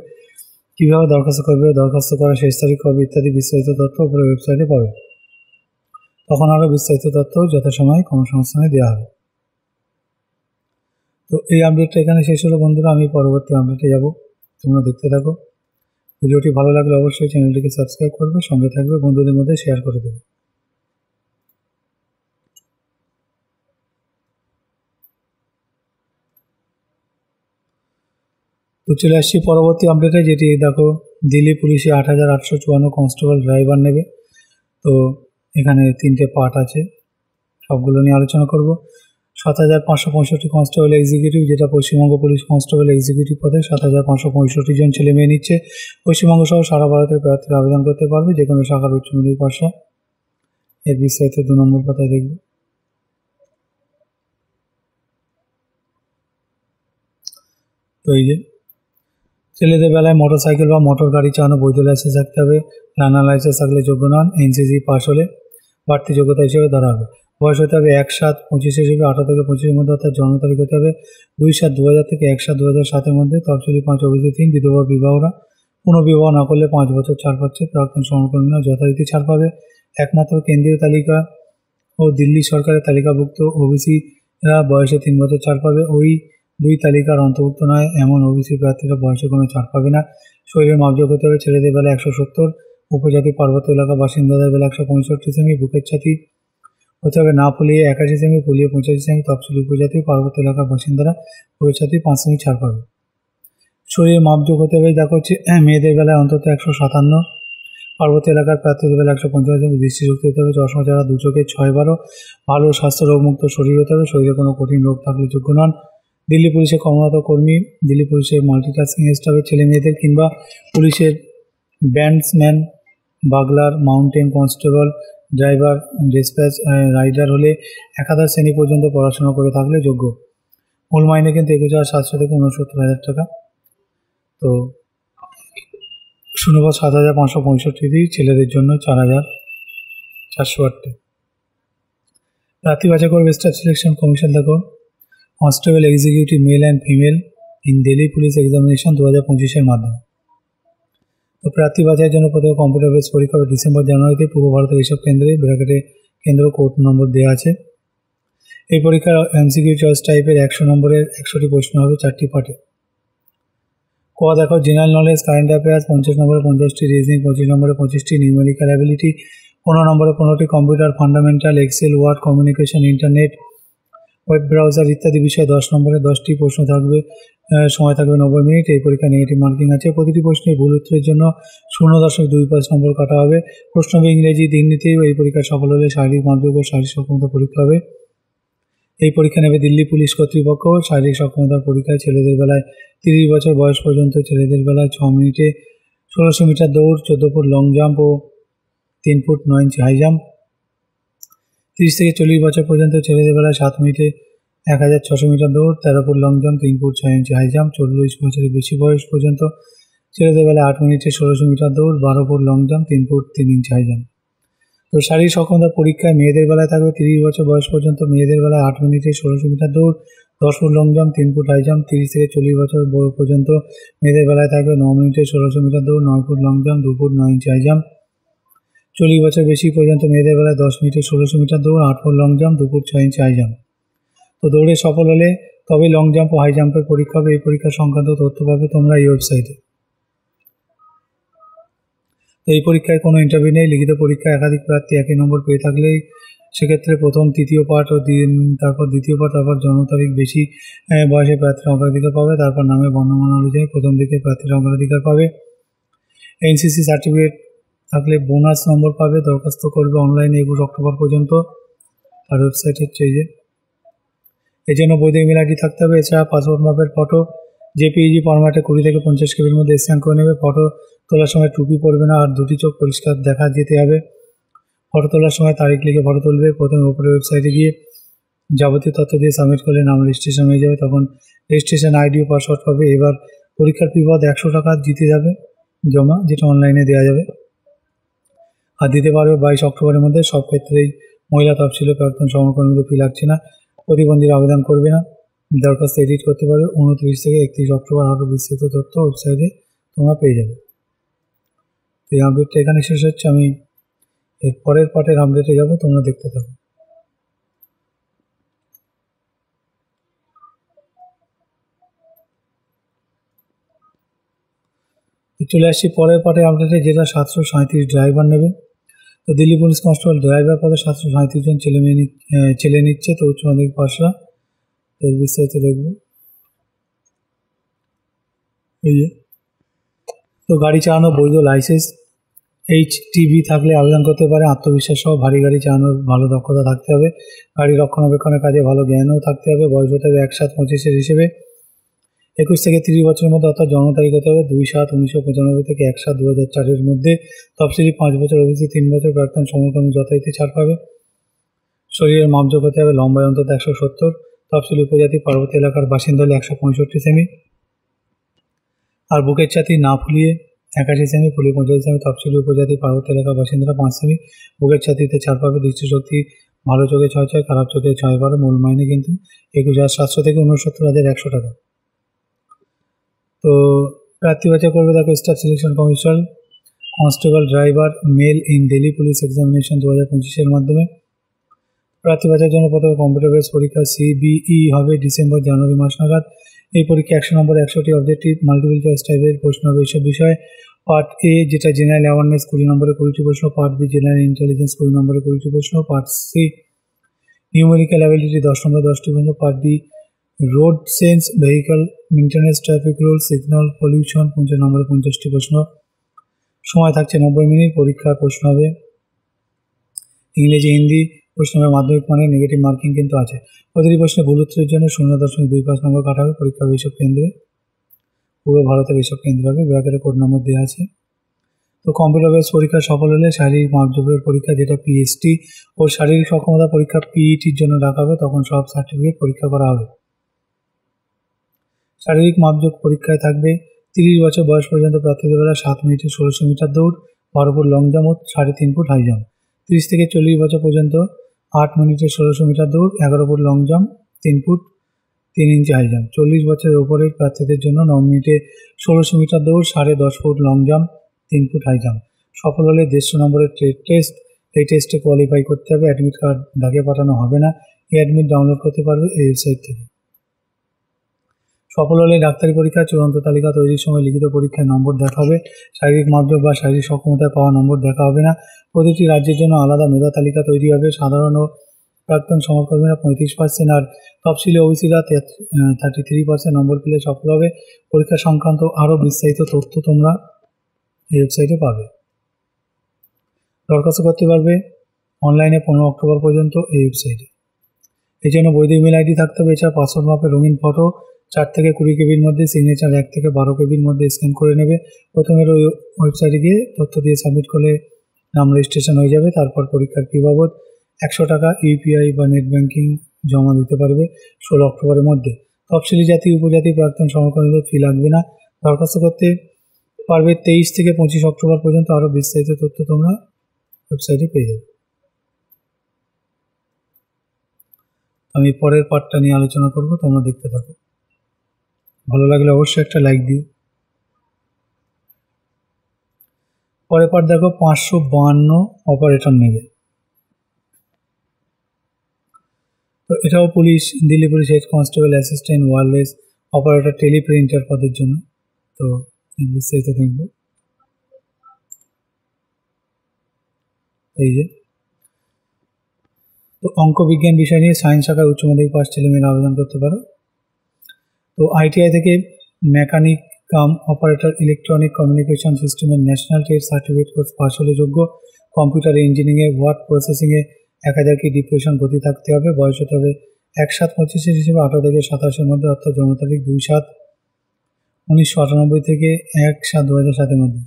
[SPEAKER 1] কীভাবে দরখাস্ত করবে, দরখাস্ত করার শেষ তারিখ কবে ইত্যাদি বিস্তারিত তথ্য উপরে ওয়েবসাইটে পাবে। তখন আরও বিস্তারিত তথ্য যথাসময়ে কর্মসংস্থানে দেওয়া হবে। তো এই আপডেটটা এখানে শেষ হলো বন্ধুরা। আমি পরবর্তী আপডেটে যাব, তোমরা দেখতে থাকো। ভিডিওটি ভালো লাগলে অবশ্যই চ্যানেলটিকে সাবস্ক্রাইব করবে, সঙ্গে থাকবে, বন্ধুদের মধ্যে শেয়ার করে দেবে। তো চলে আসছি পরবর্তী আপডেটে, যেটি দেখো দিল্লি পুলিশে 8,854 কনস্টেবল ড্রাইভার নেবে। তো এখানে 3টে পার্ট আছে, সবগুলো নিয়ে আলোচনা করব। 7,565 কনস্টেবল এক্সিকিউটিভ যেটা পশ্চিমবঙ্গ পুলিশ কনস্টেবল এক্সিকিউটিভ পদে 7,565 জন ছেলে মেয়ে নিচ্ছে। পশ্চিমবঙ্গ সহ সারা ভারতের প্রার্থীরা আবেদন করতে পারবে, যে কোনো শাখার উচ্চ মাধ্যমিক পাশ। এর বিস্তারিত 2 নম্বর পাতায় দেখব। তো এই যে ছেলেদের বেলায় মোটরসাইকেল বা মোটর গাড়ি চালানো বৈধ লাইসেন্স থাকতে হবে। লার্নার লাইসেন্স থাকলে যোগ্য নন। এনসিসি পাস হলে বাড়তি যোগ্যতা হিসেবে ধরা হবে। বয়স হতে হবে 1/7/25 হিসেবে 18 থেকে 25-এর মধ্যে, অর্থাৎ জন্ম তারিখ হতে হবে 2/7/2000 থেকে 1/7/2007-এর মধ্যে। তফসিলি 5, ওবিসি 3, বিধবা বিবাহরা পুনর্বিবাহ না করলে 5 বছর ছাড় পাচ্ছে। প্রাক্তন সমকর্মীরা যথারীতি ছাড় পাবে। একমাত্র কেন্দ্রীয় তালিকা ও দিল্লি সরকারের তালিকাভুক্ত ওবিসিরা বয়সে 3 বছর ছাড় পাবে। ওই 2 তালিকার অন্তর্ভুক্ত নয় এমন ওবিসি প্রার্থীরা বয়সে কোনো ছাড় পাবে না। শরীরের মাপযোগ হতে হবে ছেলেদের বেলা 170, উপজাতি পার্বত্য এলাকা বাসিন্দাদের বেলা 165 সেমি, বুকের ছাতি হতে হবে না ফুলিয়ে 81 সেমি, ফুলিয়ে 85 সেমি। তফসিলি উপজাতি পার্বত্য এলাকার বাসিন্দারা বুকের ছাতি 5 সেমি ছাড় পাবে। শরীরে মাপযোগ হতে হবে, দেখো হচ্ছে মেয়েদের বেলায় অন্তত 157, পার্বত্য এলাকার প্রার্থীদের বেলা 155, দৃষ্টিশক্তি হতে হবে চশমা ছাড়া, 2 চোখে 6/12, ভালো স্বাস্থ্য রোগমুক্ত শরীর হতে হবে, শরীরে কোনো কঠিন রোগ থাকলে যোগ্য নন। দিল্লি পুলিশে কর্মরত কর্মী, দিল্লি পুলিশের মাল্টিটাস্কিং স্টাফের ছেলে মেয়েদের কিংবা পুলিশের bandsman, bugler, mountain constable, driver, dispatch rider হলে একাদশ শ্রেণী পর্যন্ত পড়াশোনা করে থাকলে যোগ্য। মূল মাইনে কিন্তু 21,700 থেকে 69,000 টাকা। তো শূন্যপদ 7,565, ছেলেদের জন্য 4,408। প্রার্থী বাছাই করবে স্টাফ সিলেকশন কমিশন। দেখো constable executive male and female in Delhi police examination 2025-এর মাধ্যমে। তো প্রার্থী বাছাইয়ের জন্য প্রথমে কম্পিউটার বেস পরীক্ষা হবে ডিসেম্বর-জানুয়ারিতে পূর্ব ভারতের এইসব কেন্দ্রে, ব্র্যাকেটে কেন্দ্র কোড নম্বর দেওয়া আছে। এই পরীক্ষার এমসিকিউ চয়েস টাইপের 100 নম্বরের 100টি প্রশ্ন হবে 4টি পার্টে। দেখো জেনারেল নলেজ, কারেন্ট অ্যাফেয়ার্স 50 নম্বরে 50টি, রিজনিং 25 নম্বরে 25টি, নিউমেরিক্যাল অ্যাবিলিটি 15 নম্বরে 15টি, computer fundamental, excel, word, communication, internet, web browser ইত্যাদি বিষয়ে 10 নম্বরে 10টি প্রশ্ন থাকবে, সময় থাকবে 90 মিনিট। এই পরীক্ষা নেগেটিভ মার্কিং আছে। প্রতিটি প্রশ্নের ভুল উত্তরের জন্য 0.25 নম্বর কাটা হবে। প্রশ্ন হবে ইংরেজি, দিননীতি। এই পরীক্ষা সফল হলে শারীরিক মাপযোগ্য শারীরিক সক্ষমতা পরীক্ষা হবে। এই পরীক্ষা নেবে দিল্লি পুলিশ কর্তৃপক্ষ। শারীরিক সক্ষমতার পরীক্ষায় ছেলেদের বেলায় 30 বছর বয়স পর্যন্ত, ছেলেদের বেলায় 6 মিনিটে 1600 মিটার দৌড়, 14 ফুট লং জাম্প ও 3 ফুট 9 ইঞ্চি হাই জাম্প। 30 থেকে 40 বছর পর্যন্ত ছেলেদের বেলায় 7 মিনিটে 1600 মিটার দৌড়, 13 ফুট লং জাম্প, 3 ফুট 6 ইঞ্চি হাই জাম্প। 40 বছরের বেশি বয়স পর্যন্ত ছেলেদের বেলায় 8 মিনিটে 1600 মিটার দৌড়, 12 ফুট লং জাম্প, 3 ফুট 3 ইঞ্চি হাই জাম্প। তো শারীরিক সক্ষমতার পরীক্ষায় মেয়েদের বেলায় থাকবে 30 বছর বয়স পর্যন্ত, মেয়েদের বেলায় 8 মিনিটে 1600 মিটার দৌড়, 10 foot long jump, 3 foot high jump. 30 থেকে 40 বছর পর্যন্ত মেয়েদের বেলায় থাকবে 9 মিনিটে 1600 মিটার দৌড়, 9 ফুট লং জাম্প, 2 ফুট 9 ইঞ্চি হাই জাম্প। 40 বছর বেশি পর্যন্ত মেয়েদের বেলায় 10 মিনিটে 1600 মিটার দৌড়, 8 ফুট লং জাম্প, 2 ফুট 6 ইঞ্চি হাই জাম্প। তো দৌড়ে সফল হলে তবে লং জাম্প ও হাই জাম্পের পরীক্ষা হবে। এই পরীক্ষা সংক্রান্ত তথ্য পাবে তোমরা এই ওয়েবসাইটে। তো এই পরীক্ষায় কোনো ইন্টারভিউ নেই। লিখিত পরীক্ষায় একাধিক প্রার্থী একই নম্বর পেয়ে থাকলে সেক্ষেত্রে প্রথম তৃতীয় পার্ট ও তারপর দ্বিতীয় পার্ট, তারপর জন্ম তারিখ বেশি বয়সে প্রার্থীর অগ্রাধিকার পাবে, তারপর নামে বর্ণমালা অনুযায়ী প্রথম দিকে প্রার্থীর অগ্রাধিকার পাবে। এনসিসি সার্টিফিকেট থাকলে বোনাস নম্বর পাবে। দরখাস্ত করবে অনলাইনে 21 অক্টোবর পর্যন্ত। আর ওয়েবসাইট হচ্ছে এই যে। এর জন্য বৈধ ইমেল আইডি থাকতে হবে। এছাড়া পাসপোর্ট মাপের ফটো জেপিইজি ফরম্যাটে 20 থেকে 50 কেবির মধ্যে স্ক্যান করে নেবে। ফটো তোলার সময় টুপি পরবে না আর দুটি চোখ পরিষ্কার দেখা যেতে হবে। ফটো তোলার সময় তারিখ লিখে ফটো তুলবে। প্রথমে ওপরে ওয়েবসাইটে গিয়ে যাবতীয় তথ্য দিয়ে সাবমিট করলে নাম রেজিস্ট্রেশন হয়ে যাবে, তখন রেজিস্ট্রেশন আইডি ও পাসওয়ার্ড পাবে। এবার পরীক্ষার ফি 100 টাকা দিতে যাবে জমা, যেটা অনলাইনে দেওয়া যাবে আর দিতে পারবে 22 অক্টোবরের মধ্যে। সব ক্ষেত্রেই মহিলা তফসিল ও প্রাক্তন সমকর্মীদের ফি লাগছে না। প্রতিবন্ধীরা আবেদন করবে না। দরখাস্ত এডিট করতে পারবে। 29 থেকে 31 অক্টোবর আরও বিস্তৃত তথ্য ওয়েবসাইটে তোমরা পেয়ে যাবে। এই আপডেটটা এখানে শেষ হচ্ছে। আমি এর পরের পার্টের আপডেটে যাব, তোমরা দেখতে থাকো। চলে আসছি পরের পার্টের আপডেটে, যেটা 737 ড্রাইভার নেবে। তো দিল্লি পুলিশ কনস্টেবল ড্রাইভার পদে 737 জন ছেলে নিচ্ছে। তো উচ্চ মাধ্যমিক পাশরা। এর বিস্তারিত দেখব। এই তো গাড়ি চালানো বৈধ লাইসেন্স HTV থাকলে আবেদন করতে পারে। আত্মবিশ্বাস সহ ভারী গাড়ি চালানোর ভালো দক্ষতা থাকতে হবে। গাড়ি রক্ষণাবেক্ষণের কাজে ভালো জ্ঞানও থাকতে হবে। বয়স হতে হবে 1/7/25 হিসেবে 21 থেকে 30 বছরের মধ্যে, অর্থাৎ জন্ম তারিখ হতে হবে 2/7/1995 থেকে 1/7/2004 মধ্যে। তফসিলি 5 বছর, ওবিসি 3 বছর, প্রাক্তন সমকর্মী যথারীতি ছাড় পাবে। শরীরের মাপযোগ হতে হবে লম্বায় অন্তত 170। তফসিলি উপজাতি পার্বত্য এলাকার বাসিন্দা হলে 165 সেমি আর বুকের ছাতি না ফুলিয়ে 81 সেমি, ফুলিয়ে 85 সেমি। তফসিলি উপজাতি পার্বত্য এলাকার বাসিন্দারা 5 সেমি। বুকের ছাতিতে ছাড় পাবে। দৃষ্টিশক্তি ভালো চোখে 6/6, খারাপ চোখে 6/12। মূল মাইনে কিন্তু 21,700 থেকে 69,100 টাকা। তো প্রার্থী বাছাই করবে দেখো staff selection commission constable driver male in Delhi police examination 2025-এর মাধ্যমে। প্রার্থী বাছাইয়ের জন্য প্রথমে কম্পিউটার বেস পরীক্ষা CBE হবে ডিসেম্বর-জানুয়ারি মাস নাগাদ। এই পরীক্ষা 100 নম্বর 100টি অবজেক্টিভ মাল্টিপল চয়েস টাইপের প্রশ্ন হবে এইসব বিষয়ে। পার্ট A যেটা জেনারেল অ্যাওয়ারনেস 20 নম্বরে 20টি প্রশ্ন। পার্ট B জেনারেল ইন্টেলিজেন্স 20 নম্বরে 20টি প্রশ্ন। পার্ট C নিউমেরিক্যাল অ্যাবিলিটি 10 নম্বরে 10টি প্রশ্ন। Part D road sense, vehicle maintenance, traffic rule, signal, pollution. 50 নম্বরে 50টি প্রশ্ন, সময় থাকছে 90 মিনিট। পরীক্ষার প্রশ্ন হবে ইংরেজি, হিন্দি। প্রশ্ন হবে মাধ্যমিক মানে, নেগেটিভ মার্কিং কিন্তু আছে। প্রতিটি প্রশ্নে ভুল উত্তরের জন্য 0.25 নম্বর কাটা হবে। পরীক্ষা হবে এইসব কেন্দ্রে, পুরো ভারতের এইসব কেন্দ্র হবে। ব্র্যাকেটে কোড নম্বর দেওয়া আছে। তো কম্পিউটার বেস পরীক্ষা সফল হলে শারীরিক মাপজোপের পরীক্ষা, যেটা পিএসটি ও শারীরিক সক্ষমতা পরীক্ষা পিইটির জন্য ডাকা হবে, তখন সব সার্টিফিকেট পরীক্ষা করা হবে। শারীরিক মাপজোপ পরীক্ষায় থাকবে 30 বছর বয়স পর্যন্ত প্রার্থীদের বেলা 7 মিনিটে 1600 মিটার দৌড়, 12 ফুট লং জাম্প ও 3.5 ফুট হাই জাম্প। 30 থেকে 40 বছর পর্যন্ত 8 মিনিটে 1600 মিটার দৌড়, 11 ফুট লং জাম্প, 3 ফুট 3 ইঞ্চি হাই জাম্প। 40 বছরের উপরের প্রার্থীদের জন্য 9 মিনিটে 1600 মিটার দৌড়, 10.5 foot long jump, 3 foot high jump. সফল হলে 150 নম্বরের ট্রেড টেস্ট। এই টেস্টে কোয়ালিফাই করতে হবে। অ্যাডমিট কার্ড ডাকে পাঠানো হবে না, এই অ্যাডমিট ডাউনলোড করতে পারবে এই ওয়েবসাইট থেকে। সফল হলে ডাক্তারি পরীক্ষা চূড়ান্ত তালিকা তৈরির সময় লিখিত পরীক্ষায় নম্বর দেখা হবে। শারীরিক মাপজোপ বা শারীরিক সক্ষমতায় পাওয়া নম্বর দেখা হবে না। প্রতিটি রাজ্যের জন্য আলাদা মেধা তালিকা তৈরি হবে। সাধারণ ও প্রাক্তন সমাজকর্মীরা 35% আর তফসিলি ওবিসিরা 33% নম্বর পেলে সফল হবে। পরীক্ষা সংক্রান্ত আরও বিস্তারিত তথ্য তোমরা এই ওয়েবসাইটে পাবে। দরখাস্ত করতে পারবে অনলাইনে 15 অক্টোবর পর্যন্ত এই ওয়েবসাইটে। এই জন্য বৈধ ইমেল আইডি থাকতে হবে। এছাড়া পাসপোর্ট মাপের রঙিন ফটো 4 থেকে 20 কেবির মধ্যে, সিগনেচার 1 থেকে 12 কেবির মধ্যে স্ক্যান করে নেবে। প্রথমে ওই ওয়েবসাইটে গিয়ে তথ্য দিয়ে সাবমিট করলে নাম রেজিস্ট্রেশন হয়ে যাবে। তারপর পরীক্ষার ফি বাবদ 100 টাকা ইউপিআই বা নেট ব্যাঙ্কিং জমা দিতে পারবে 16 অক্টোবরের মধ্যে। তফসিলি জাতি, উপজাতি, প্রাক্তন সমকালীনদের ফি লাগবে না। দরখাস্ত করতে পারবে 23 থেকে 25 অক্টোবর পর্যন্ত। আরও বিস্তারিত তথ্য তোমরা ওয়েবসাইটে পেয়ে যাবে। আমি পরের পার্টটা নিয়ে আলোচনা করব, তোমরা দেখতে থাকো। ভালো লাগলে অবশ্যই একটা লাইক দিও। পরের পার্ট দেখো, 552 অপারেটর নেবে। তো এটাও police, Delhi police head constable, assistant, wireless operator, teleprinter পদের জন্য। তো বিস্তারিত দেখব। এই যে, তো অঙ্ক বিজ্ঞান বিষয় নিয়ে সায়েন্স শাখার উচ্চ মাধ্যমিক পাস ছেলেমেয়েরা আবেদন করতে পারো। তো আইটিআই থেকে mechanic cum operator electronic communication সিস্টেমের national trade certificate course pass হলে যোগ্য। কম্পিউটার ইঞ্জিনিয়ারিংয়ে, ওয়ার্ড প্রসেসিংয়ে 1000 কি ডিপ্রেশন গতি থাকতে হবে। বয়স হতে হবে 1/7/25 হিসেবে 18 থেকে 27-এর মধ্যে, অর্থাৎ জন্ম তারিখ 2/7/1998 থেকে 1/7/2007-এর মধ্যে।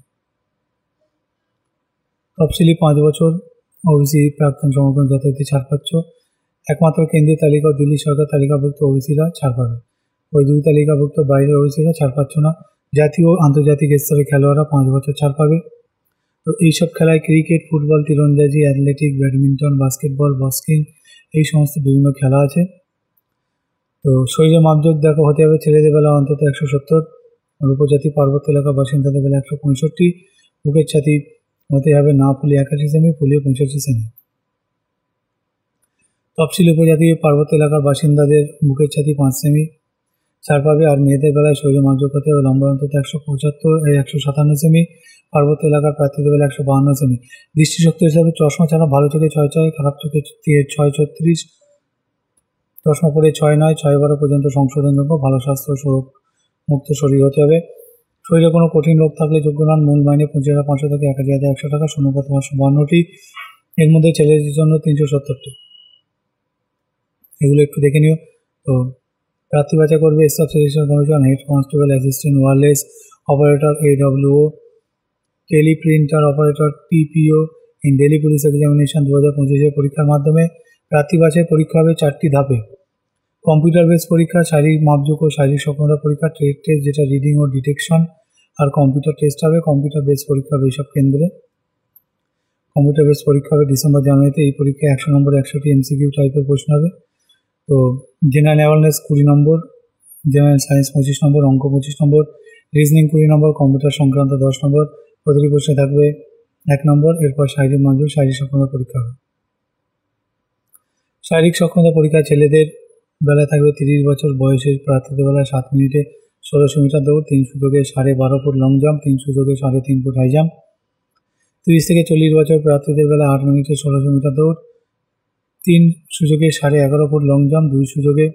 [SPEAKER 1] তফসিলি 5 বছর, ওবিসি প্রাক্তন সমকর্মী যথারীতি ছাড় পাচ্ছ। একমাত্র কেন্দ্রীয় তালিকা ও দিল্লি সরকার তালিকাভুক্ত ওবিসিরা ছাড় পাবে। ওই 2 তালিকাভুক্ত বাইরের ওবিসিরা ছাড় পাচ্ছ না। জাতীয় ও আন্তর্জাতিক স্তরে খেলোয়াড়রা 5 বছর ছাড় পাবে। তো এইসব খেলায় ক্রিকেট, ফুটবল, তীরন্দাজি, অ্যাথলেটিক, ব্যাডমিন্টন, বাস্কেটবল, বক্সিং, এই সমস্ত বিভিন্ন খেলা আছে। তো শরীরে মাপজোক দেখো হতে হবে ছেলেদের বেলা অন্তত 170, আর উপজাতি পার্বত্য এলাকা বাসিন্দাদের বেলা 165। বুকের ছাতি হতে হবে না ফুলে 81 সেমি, ফুলিয়ে 85 সেমি। তফসিলি উপজাতি পার্বত্য এলাকার বাসিন্দাদের বুকের ছাতি 5 সেমি ছাড় পাবে। আর মেয়েদের বেলায় শরীরে মাপজোক হতে হবে লম্বা অন্তত 157 সেমি, পার্বত্য এলাকার প্রার্থীদের বেলা 152 সেমি। দৃষ্টিশক্তি হিসাবে চশমা ছাড়া ভালো চোখে 6/6, খারাপ চোখে 6/36, চশমা পরে 6/9, 6/12 পর্যন্ত সংশোধনযোগ্য। ভালো স্বাস্থ্য মুক্ত শরীর হতে হবে। শরীরে কোনো কঠিন রোগ থাকলে যোগ্য নন। মূল মাইনে 25,500 থেকে 81,100 টাকা। শূন্যপদ 552টি, এর মধ্যে ছেলেদের জন্য 370টি। এগুলো একটু দেখে নিও। তো প্রার্থী বাছাই করবে staff selection commission, head constable, assistant, wireless operator, AWO, teleprinter operator, TPO in Delhi police examination 2025 পরীক্ষার মাধ্যমে। প্রার্থী বাছাই পরীক্ষা হবে 4টি ধাপে। কম্পিউটার বেস পরীক্ষা, শারীরিক মাপজোক ও শারীরিক সক্ষমতা পরীক্ষা, ট্রেড টেস্ট যেটা রিডিং ও ডিটেকশন, আর কম্পিউটার টেস্ট হবে। কম্পিউটার বেস পরীক্ষা হবে এইসব কেন্দ্রে। কম্পিউটার বেস পরীক্ষা হবে ডিসেম্বর-জানুয়ারিতে। এই পরীক্ষায় 100 নম্বরে 100টি MCQ টাইপের প্রশ্ন হবে। তো জেনারেল অ্যাওয়ারনেস 20 নম্বর, জেনারেল সায়েন্স 25 নম্বর, অঙ্ক 25 নম্বর, রিজনিং 20 নম্বর, কম্পিউটার সংক্রান্ত 10 নম্বর। প্রতিটি প্রশ্নে থাকবে 1 নম্বর। এরপর শারীরিক মাপজোক, শারীরিক সক্ষমতা পরীক্ষা হবে। শারীরিক সক্ষমতা পরীক্ষা ছেলেদের বেলায় থাকবে 30 বছর বয়সের প্রার্থীদের বেলায় 7 মিনিটে 1600 মিটার দৌড়, 3 সুযোগে 12.5 ফুট লং জাম্প, 3 সুযোগে 3.5 ফুট হাই জাম্প। 30 থেকে 40 বছর প্রার্থীদের বেলায় 8 মিনিটে 1600 মিটার দৌড়, 3 সুযোগে 11.5 ফুট লং জাম্প, 2 সুযোগে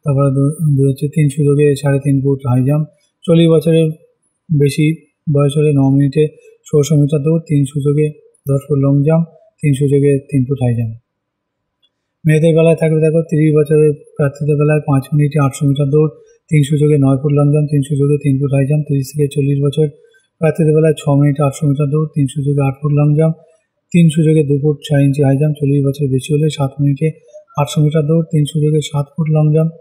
[SPEAKER 1] তারপরে দুই হচ্ছে 3 সুযোগে 3.5 ফুট হাই জাম্প। 40 বছরের বেশি বয়স হলে 9 মিনিটে 1600 মিটার দৌড়, 3 সুযোগে 10 ফুট লং জাম্প, 3 সুযোগে 3 ফুট হাই জাম্প। মেয়েদের বেলায় থাকবে দেখো 30 বছরের প্রার্থীদের বেলায় 5 মিনিটে 800 মিটার দৌড়, 3 সুযোগে 9 ফুট লং জাম্প, 3 সুযোগে 3 ফুট হাই জাম্প। 30 থেকে 40 বছর প্রার্থীদের বেলায় 6 মিনিটে 800 মিটার দৌড়, 3 সুযোগে 8 ফুট লং জাম্প, 3 সুযোগে 2 ফুট 6 ইঞ্চি হাই জাম্প। 40 বছর বেশি হলে 7 মিনিটে 800 মিটার দৌড়, 3 সুযোগে 7 ফুট লং জাম্প,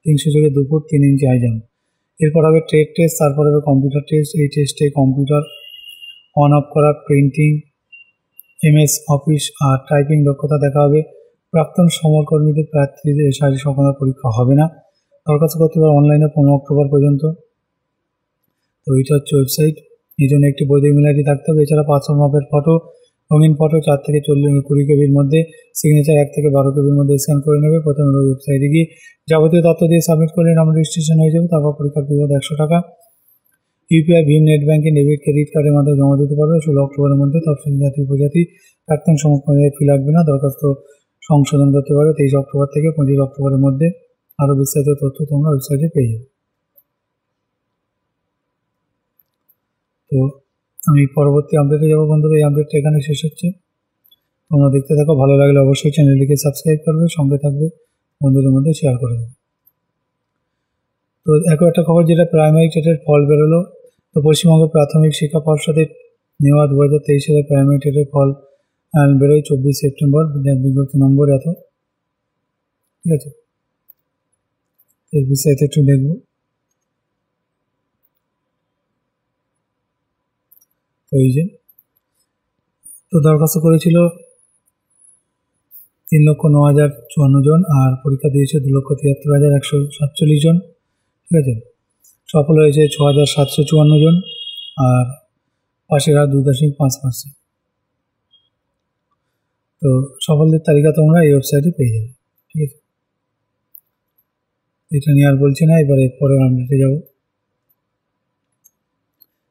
[SPEAKER 1] 3 সুযোগে 2 ফুট 3 ইঞ্চি হাই জাম্প। এরপর হবে ট্রেড টেস্ট, তারপর হবে কম্পিউটার টেস্ট। এই টেস্টে কম্পিউটার অন অফ করা, প্রিন্টিং, MS অফিস আর টাইপিং দক্ষতা দেখা হবে। প্রাক্তন সমরকর্মীদের প্রার্থীদের শারীরিক সক্ষমতা পরীক্ষা হবে না। দরখাস্ত করতে পারে অনলাইনে 15 অক্টোবর পর্যন্ত। তো এইটা হচ্ছে ওয়েবসাইট। এই জন্য একটি বৈধ ইমেল আইডি থাকতে হবে। এছাড়া পাসপোর্ট মাপের ফটো, রঙিন ফটো 4 থেকে 20 কেবির মধ্যে, সিগনেচার 1 থেকে 12 কেবির মধ্যে স্ক্যান করে নেবে। প্রথমে ওয়েবসাইটে গিয়ে যাবতীয় তথ্য দিয়ে সাবমিট করলে নাম রেজিস্ট্রেশন হয়ে যাবে। তারপর পরীক্ষার ফি 100 টাকা। ইউপিআই, ভীম, নেট ব্যাঙ্কিং, ডেবিট, ক্রেডিট কার্ডের মাধ্যমে জমা দিতে পারবে 16 অক্টোবরের মধ্যে। তফসিলি জাতি উপজাতি প্রাক্তন সমর্থনের ফি লাগবে না। দরখাস্ত সংশোধন করতে পারবে 23 অক্টোবর থেকে 25 অক্টোবরের মধ্যে। আরও বিস্তারিত তথ্য তোমরা ওয়েবসাইটে পেয়ে যাবে। তো আমি পরবর্তী আপডেটে যাবো বন্ধুরা। এই আপডেটটা এখানে শেষ হচ্ছে। তোমরা দেখতে থাকো, ভালো লাগলে অবশ্যই চ্যানেলটিকে সাবস্ক্রাইব করবে, সঙ্গে থাকবে, বন্ধুদের মধ্যে শেয়ার করে দেবে। তো এখন একটা খবর, যেটা প্রাইমারি টেটের ফল বেরোলো। তো পশ্চিমবঙ্গ প্রাথমিক শিক্ষা পর্ষদের নেওয়া 2023 সালের প্রাইমারি টেটের ফল বেরোয় 24 সেপ্টেম্বর। বিজ্ঞপ্তি নম্বর এত, ঠিক আছে। এর বিস্তারিত একটু দেখব। তো এই যে, তো দরখাস্ত করেছিল 3,09,054 জন, আর পরীক্ষা দিয়েছে 2,73,147 জন, ঠিক আছে। সফল হয়েছে 6,754 জন, আর পাশের হার 2.5%। তো সফলদের তালিকা তোমরা এই ওয়েবসাইটে পেয়ে যাবে, ঠিক আছে। এটা নিয়ে আর বলছি না, এবারে পরের আপডেটে যাব।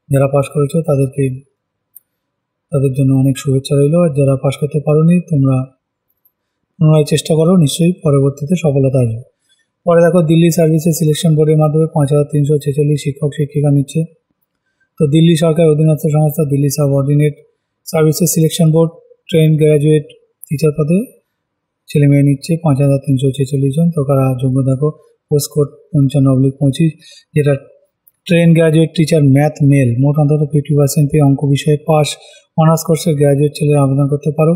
[SPEAKER 1] যারা পাস করেছো তাদের জন্য অনেক শুভেচ্ছা রইল। আর যারা পাস করতে পারোনি, তোমরা পুনরায় চেষ্টা করো, নিশ্চয়ই পরবর্তীতে সফলতা আসবে। পরে দেখো, দিল্লি সার্ভিসেস সিলেকশন বোর্ডের মাধ্যমে 5,346 শিক্ষক শিক্ষিকা নিচ্ছে। তো দিল্লি সরকার অধীনস্থ সংস্থা Delhi subordinate services selection board train graduate teacher পদে ছেলে মেয়ে নিচ্ছে 5,346 জন। তো কারা যোগ্য দেখো, পোস্ট কোড 55/25, যেটা train graduate teacher math male, মোট অন্তত 50% পেয়ে অঙ্ক বিষয়ে পাস, অনার্স কোর্সের গ্র্যাজুয়েট ছেলেরা আবেদন করতে পারো।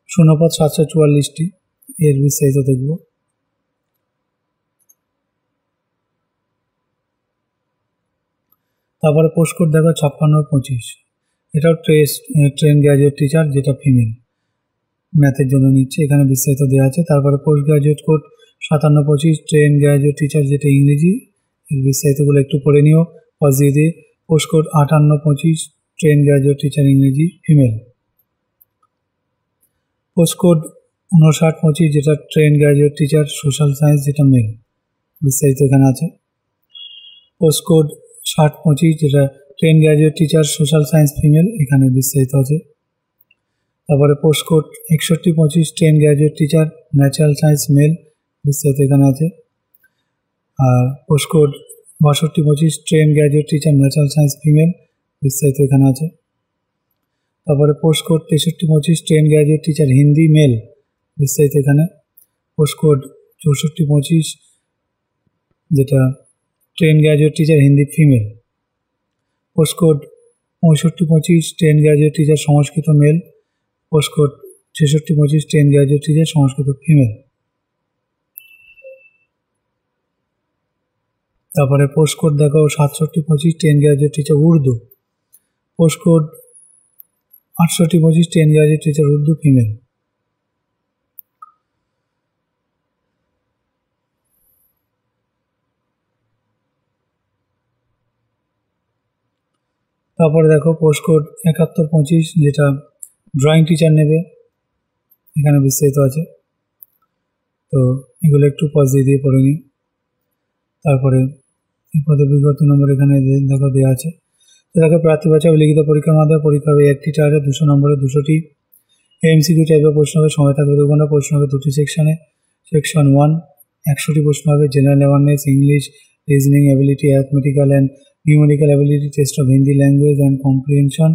[SPEAKER 1] শূন্যপদ 744টি। এর বিস্তারিত দেখব। তারপরে পোস্ট কোড দেখো 56/25, এটাও ট্রেন গ্র্যাজুয়েট টিচার, যেটা ফিমেল, ম্যাথের জন্য নিচ্ছে, এখানে বিস্তারিত দেওয়া আছে। তারপরে post graduate code 57/25, train graduate teacher, যেটা ইংরেজি, এর বিস্তারিতগুলো একটু পড়ে নিও পজ দিয়ে দিয়ে। Post code 58/25, trained graduate teacher ইংরেজি, ফিমেল। পোস্ট কোড 59/25, যেটা train graduate teacher social science, যেটা মেল, বিস্তারিত এখানে আছে। পোস্ট কোড 60/25, যেটা train graduate teacher social science, female, এখানে বিস্তারিত আছে। তারপরে post code 61/25, trained graduate teacher natural science, male, বিস্তারিত এখানে আছে। আর post code 62/25, trained graduate teacher natural science, female, বিস্তারিত এখানে আছে। তারপরে post code 63/25, train graduate teacher Hindi, male, বিস্তারিত এখানে। পোস্ট কোড 64/25, যেটা train graduate teacher Hindi, female. Post code 65/25, trained graduate teacher Sanskrit, male. Post code 66/25, trained graduate teacher Sanskrit, female. তারপরে post code দেখো 67/25, trained graduate teacher Urdu. Post code 68/25, trained graduate teacher Urdu, female. তারপরে দেখো post code 71/25, যেটা drawing teacher নেবে, এখানে বিস্তারিত আছে। তো এগুলো একটু পজ দিয়ে দিয়ে পড়ে নিই। তারপরে এই পদের বিজ্ঞপ্তি নম্বর এখানে দেখো দেওয়া আছে। তো দেখো, প্রার্থী বাছাই লিখিত পরীক্ষার মাধ্যমে পরীক্ষা হবে 1টি টায়ারে 200 নম্বরে 200টি। MCQ টাইপের প্রশ্ন হবে, সময় থাকবে 2 ঘন্টা। প্রশ্ন হবে 2টি সেকশনে। সেকশন 1 100টি প্রশ্ন হবে। General awareness, English, reasoning ability, arithmetical and numerical ability, test of Hindi language and comprehension,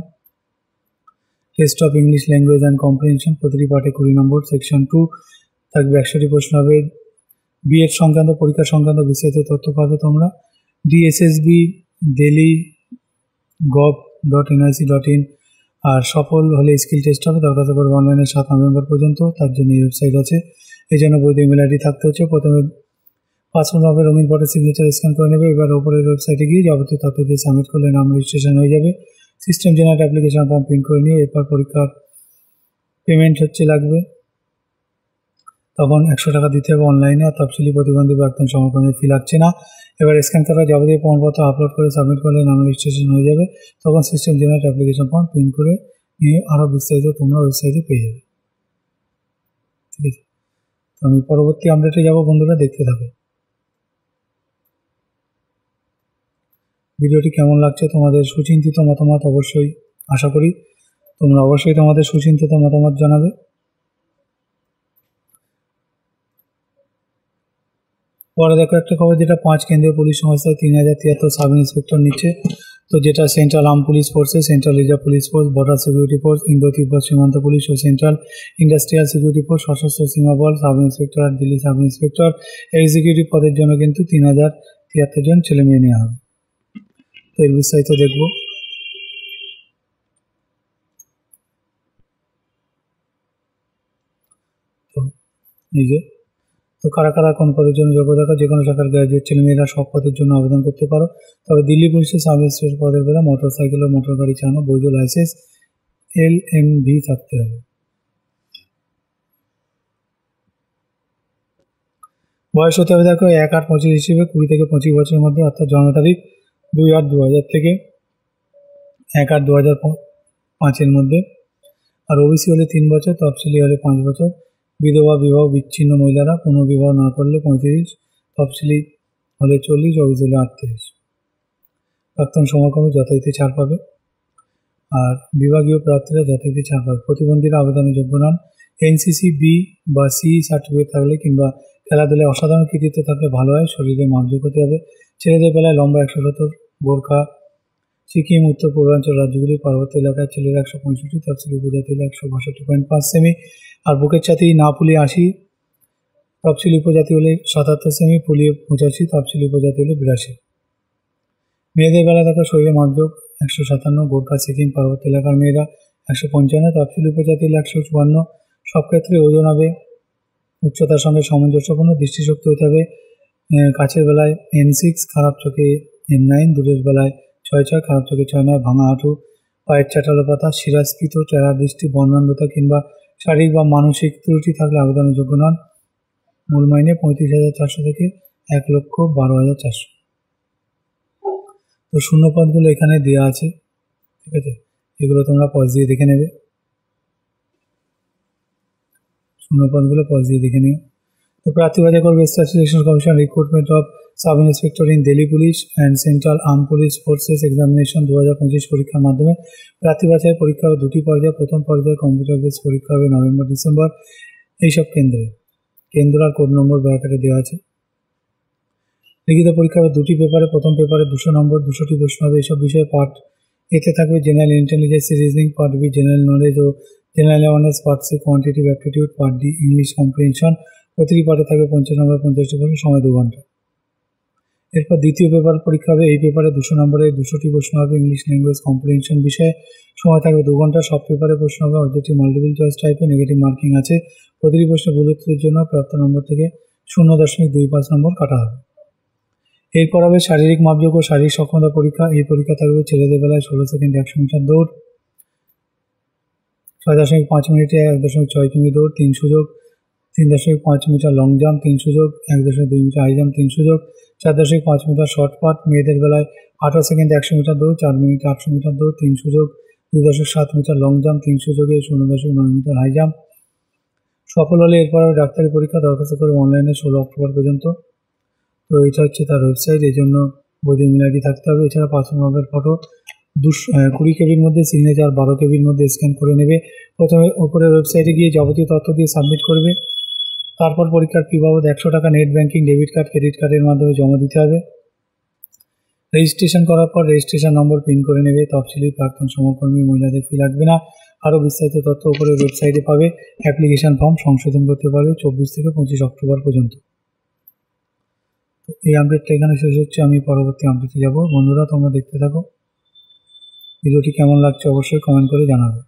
[SPEAKER 1] test of English language and comprehension, প্রতিটি পার্টে 20 নম্বর। সেকশন 2 থাকবে 100টি প্রশ্ন হবে। বিএড সংক্রান্ত পরীক্ষা সংক্রান্ত বিস্তারিত তথ্য পাবে তোমরা DSSB delhi gov.nic.in। আর সফল হলে স্কিল টেস্ট হবে, দরখাস্ত করবে অনলাইনে 7 নভেম্বর পর্যন্ত। তার জন্য এই ওয়েবসাইট আছে। এই জন্য বৈধ ইমেল আইডি থাকতে হচ্ছে। প্রথমে পাসপোর্ট হবে, রঙিন ফটো সিগনেচার স্ক্যান করে নেবে। এবার ওপরের ওয়েবসাইটে গিয়ে যাবতীয় তথ্য দিয়ে সাবমিট করলে নাম রেজিস্ট্রেশন হয়ে যাবে। System generate application form print করে নিয়ে এরপর পরীক্ষার পেমেন্ট লাগবে, তখন 100 টাকা দিতে হবে অনলাইনে। আর তফসিলি প্রতিবন্ধী প্রাক্তন সমর্থনের ফি লাগছে না। এবার স্ক্যান করা যাবতীয় প্রমাণপত্র আপলোড করে সাবমিট করলে নাম রেজিস্ট্রেশন হয়ে যাবে। তখন system generate application form print করে নিয়ে আরও বিস্তারিত তোমরা ওয়েবসাইটে পেয়ে যাবে। ঠিক আছে, তো আমি পরবর্তী আপডেটে যাব, বন্ধুরা দেখতে থাকো। ভিডিওটি কেমন লাগছে, তোমাদের সুচিন্তিত মতামত অবশ্যই আশা করি তোমরা অবশ্যই তোমাদের সুচিন্তিত মতামত জানাবে। পরে দেখো একটা খবর, যেটা 5 কেন্দ্রীয় পুলিশ সংস্থায় 3073 সাব ইন্সপেক্টর নিচ্ছে। তো যেটা সেন্ট্রাল আর্ম পুলিশ ফোর্সে, central reserve police force, border security force, Indo Tibet সীমান্ত পুলিশ ও central industrial security force, Sashastra Seema Bal, sub inspector আর দিল্লি সাব ইন্সপেক্টর এক্সিকিউটিভ পদের জন্য কিন্তু 3073 জন ছেলে মেয়ে নেওয়া হবে। তো এর বিস্তারিত দেখব। তো এই যে, তো কারা কারা কোন পদের জন্য যোগ্যতা, যে কোনো শাখার গ্র্যাজুয়েট ছেলেমেয়েরা সব পদের জন্য আবেদন করতে পারো। তবে দিল্লি পুলিশের সাব ইন্সপেক্টর পদের বেলা মোটর সাইকেল ও মোটর গাড়ি চালানো বৈধ লাইসেন্স LMV থাকতে হবে। বয়স হতে হবে দেখো 1-8-25 হিসেবে 20 থেকে 25 বছরের মধ্যে, অর্থাৎ জন্ম তারিখ 2-8-2000 থেকে 1-8-2005 মধ্যে। আর ওবিসি হলে 3 বছর, তফসিলি হলে 5 বছর। বিধবা, বিবাহ বিচ্ছিন্ন মহিলারা পুনর্বিবাহ না করলে 35, তফসিলি হলে 40, ওবিসি হলে 38। প্রাক্তন সমকর্মী যথারীতি ছাড় পাবে। আর বিভাগীয় প্রার্থীরা যথারীতি ছাড় পাবে। প্রতিবন্ধীরা আবেদনের যোগ্য নন। NCC B বা C সার্টিফিকেট থাকলে কিংবা খেলাধুলায় অসাধারণ কৃতিত্ব থাকলে ভালো হয়। শরীরে মাপযোগ হতে হবে। ছেলেদের বেলায় লম্বা 170, গোর্খা, সিকিম, উত্তর পূর্বাঞ্চল রাজ্যগুলি, পার্বত্য এলাকায় ছেলেরা 165, তফসিলি উপজাতি হলে 162.5 সেমি। আর বুকের ছাতি না ফুলিয়ে 80, তফসিলি উপজাতি হলে 77 সেমি, ফুলিয়ে 85, তফসিলি উপজাতি হলে 82। মেয়েদের বেলা দেখো শরীরে মাপযোগ 157, গোর্খা, সিকিম, পার্বত্য এলাকার মেয়েরা 155, তফসিলি উপজাতি হলে 154। সব ক্ষেত্রে ওজন হবে উচ্চতার সঙ্গে সামঞ্জস্যপূর্ণ। দৃষ্টিশক্তি হতে হবে কাছের বেলায় N6, খারাপ চোখে N9, দূরের বেলায় 6-6, খারাপ চোখে 6-9, ভাঙা হাঁটু, পায়ের চাটালো পাতা, শিরাস্ফীত, চেহারা দৃষ্টি, বর্ণান্ধতা কিংবা শারীরিক বা মানসিক ত্রুটি থাকলে আবেদনের যোগ্য নন। মূল মাইনে 35,400 থেকে 1,12,400। তো শূন্য পদগুলো এখানে দেওয়া আছে, ঠিক আছে, এগুলো তোমরা পজ দিয়ে দেখে নেবে। শূন্য পদগুলো পজ দিয়ে দেখে নিও। তো প্রার্থী বাছাই করবে staff selection commission recruitment of sub inspector in Delhi police and central arm police forces examination 2025 পরীক্ষার মাধ্যমে। প্রার্থী বাছাই পরীক্ষা হবে 2টি পর্যায়ে। প্রথম পর্যায়ে কম্পিউটার বেস পরীক্ষা হবে নভেম্বর-ডিসেম্বর। এইসব কেন্দ্র আর কোড নম্বর ব্র্যাকেটে দেওয়া আছে। লিখিত পরীক্ষা হবে 2টি পেপারে। প্রথম পেপারে 200 নম্বর, 200টি প্রশ্ন হবে। এইসব বিষয়ে পার্ট এতে থাকবে general intelligence reasoning, part B general knowledge ও general awareness, part C quantitative aptitude, part D English comprehension. প্রতিটি পার্টে থাকবে 50 নম্বর, 50টি প্রশ্ন, সময় 2 ঘন্টা। এরপর দ্বিতীয় পেপার পরীক্ষা হবে। এই পেপারে 200 নম্বরের 200টি প্রশ্ন হবে ইংলিশ ল্যাঙ্গুয়েজ কম্প্রিহেনশন বিষয়ে। সময় থাকবে 2 ঘন্টা। সব পেপারে প্রশ্ন হবে অবজেক্টিভ মাল্টিপল চয়েস টাইপে, নেগেটিভ মার্কিং আছে। প্রতিটি প্রশ্নে ভুল উত্তরের জন্য প্রাপ্ত নম্বর থেকে 0.25 নম্বর কাটা হবে। এরপর হবে শারীরিক মাপযোগ্য শারীরিক সক্ষমতা পরীক্ষা। এই পরীক্ষা থাকবে ছেলেদের বেলায় 16 সেকেন্ড 100 মিটার দৌড়, 6.5 মিনিটে 1.6 কিমি দৌড়, 3 সুযোগ, 3.5 মিটার লং জাম্প, 3 সুযোগ, 1.2 মিটার হাই জাম্প, 3 সুযোগ, 4.5 মিটার শর্ট পাট। মেয়েদের বেলায় 18 সেকেন্ড 100 মিটার দৌড়, 4 মিনিটে 800 মিটার দৌড়, 3 সুযোগ, 2.7 মিটার লং জাম্প, 3 সুযোগে 0.9 মিটার হাই জাম্প। সফল হলে এরপর ডাক্তারি পরীক্ষা। দরখাস্ত করে অনলাইনে 16 অক্টোবর পর্যন্ত। তো এটা হচ্ছে তার ওয়েবসাইট, এই জন্য বৈধ ইমেল আইডি থাকতে হবে। এছাড়া পাসপোর্টের ফটো 20 কেবির মধ্যে, সিগনেচার 12 কেবির মধ্যে স্ক্যান করে নেবে। প্রথমে ওপরের ওয়েবসাইটে গিয়ে যাবতীয় তথ্য দিয়ে সাবমিট করবে। তারপর পরীক্ষার ফি বাবদ 100 টাকা net banking, debit card, credit কার্ডের মাধ্যমে জমা দিতে হবে। রেজিস্ট্রেশন করার পর রেজিস্ট্রেশন নম্বর পিন করে নেবে। তফসিলি প্রাক্তন সমরকর্মী মহিলাদের ফি লাগবে না। আরও বিস্তারিত তথ্য উপরে ওয়েবসাইটে পাবে। অ্যাপ্লিকেশন ফর্ম সংশোধন করতে পারবে 24 থেকে 25 অক্টোবর পর্যন্ত। এই আপডেটটা এখানে শেষ হচ্ছে, আমি পরবর্তী আপডেটে যাব। বন্ধুরা তোমরা দেখতে থাকো। ভিডিওটি কেমন লাগছে অবশ্যই কমেন্ট করে জানাবে।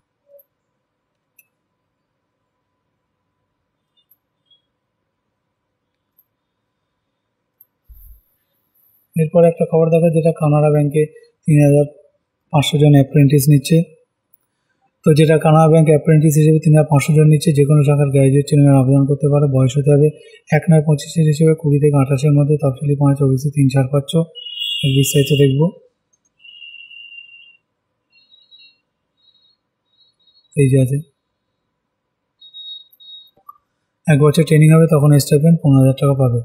[SPEAKER 1] এরপর একটা খবর দেখো, যেটা কানাড়া ব্যাংকে 3500 জন অ্যাপ্রেন্টিস নিচ্ছে। তো যেটা কানাড়া ব্যাংক অ্যাপ্রেন্টিস হিসেবে 3500 জন নিচ্ছে। যে কোনো শাখার গ্র্যাজুয়েট ছেলেমেয়েরা আবেদন করতে পারে। বয়স হতে হবে 1/9/25 হিসেবে 20 থেকে 28-এর মধ্যে। তফসিলি 5 ওবিসি 3-4 পাচ্ছ। এর বিস্তারিত দেখব। এই যে আছে, 1 বছর ট্রেনিং হবে, তখন স্টাইপেন্ড 15,000 টাকা পাবে।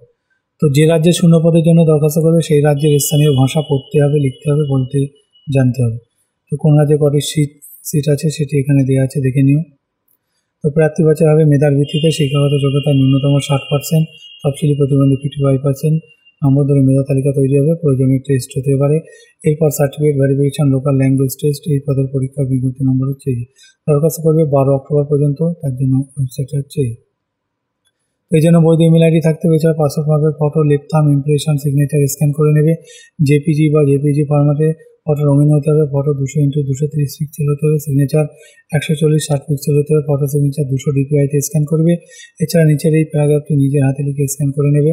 [SPEAKER 1] তো যে রাজ্যে শূন্য পদের জন্য দরখাস্ত করবে সেই রাজ্যের স্থানীয় ভাষা পড়তে হবে, লিখতে হবে, বলতে জানতে হবে। তো কোন রাজ্যে কটি সিট আছে সেটি এখানে দেওয়া আছে, দেখে নিও। তো প্রার্থী বাছাই হবে মেধার ভিত্তিতে। শিক্ষাগত যোগ্যতা ন্যূনতম 60%, তফসিলি প্রতিবন্ধী 55%। নম্বর ধরে মেধা তালিকা তৈরি হবে, প্রয়োজনীয় টেস্ট হতে পারে। এরপর certificate verification, local language test. এই পদের পরীক্ষা বিজ্ঞপ্তি নম্বর হচ্ছে এই। দরখাস্ত করবে 12 অক্টোবর পর্যন্ত, তার জন্য ওয়েবসাইট হচ্ছে এই জন্য বৈধ ইমেল আইডি থাকতে হবে। এছাড়া পাসপোর্ট মাপের photo, left thumb impression, signature scan করে নেবে। জেপিজি বা জেপিজি ফরম্যাটে ফটো রঙিন হতে হবে। ফটো 200x230 পিক্সেল হতে হবে। সিগনেচার 140-60 পিক্সেল হতে হবে। ফটো সিগনেচার 200 ডিপিআইতে স্ক্যান করবে। এছাড়া নিচের এই প্যারাগ্রাফটি নিজের হাতে লিখে স্ক্যান করে নেবে।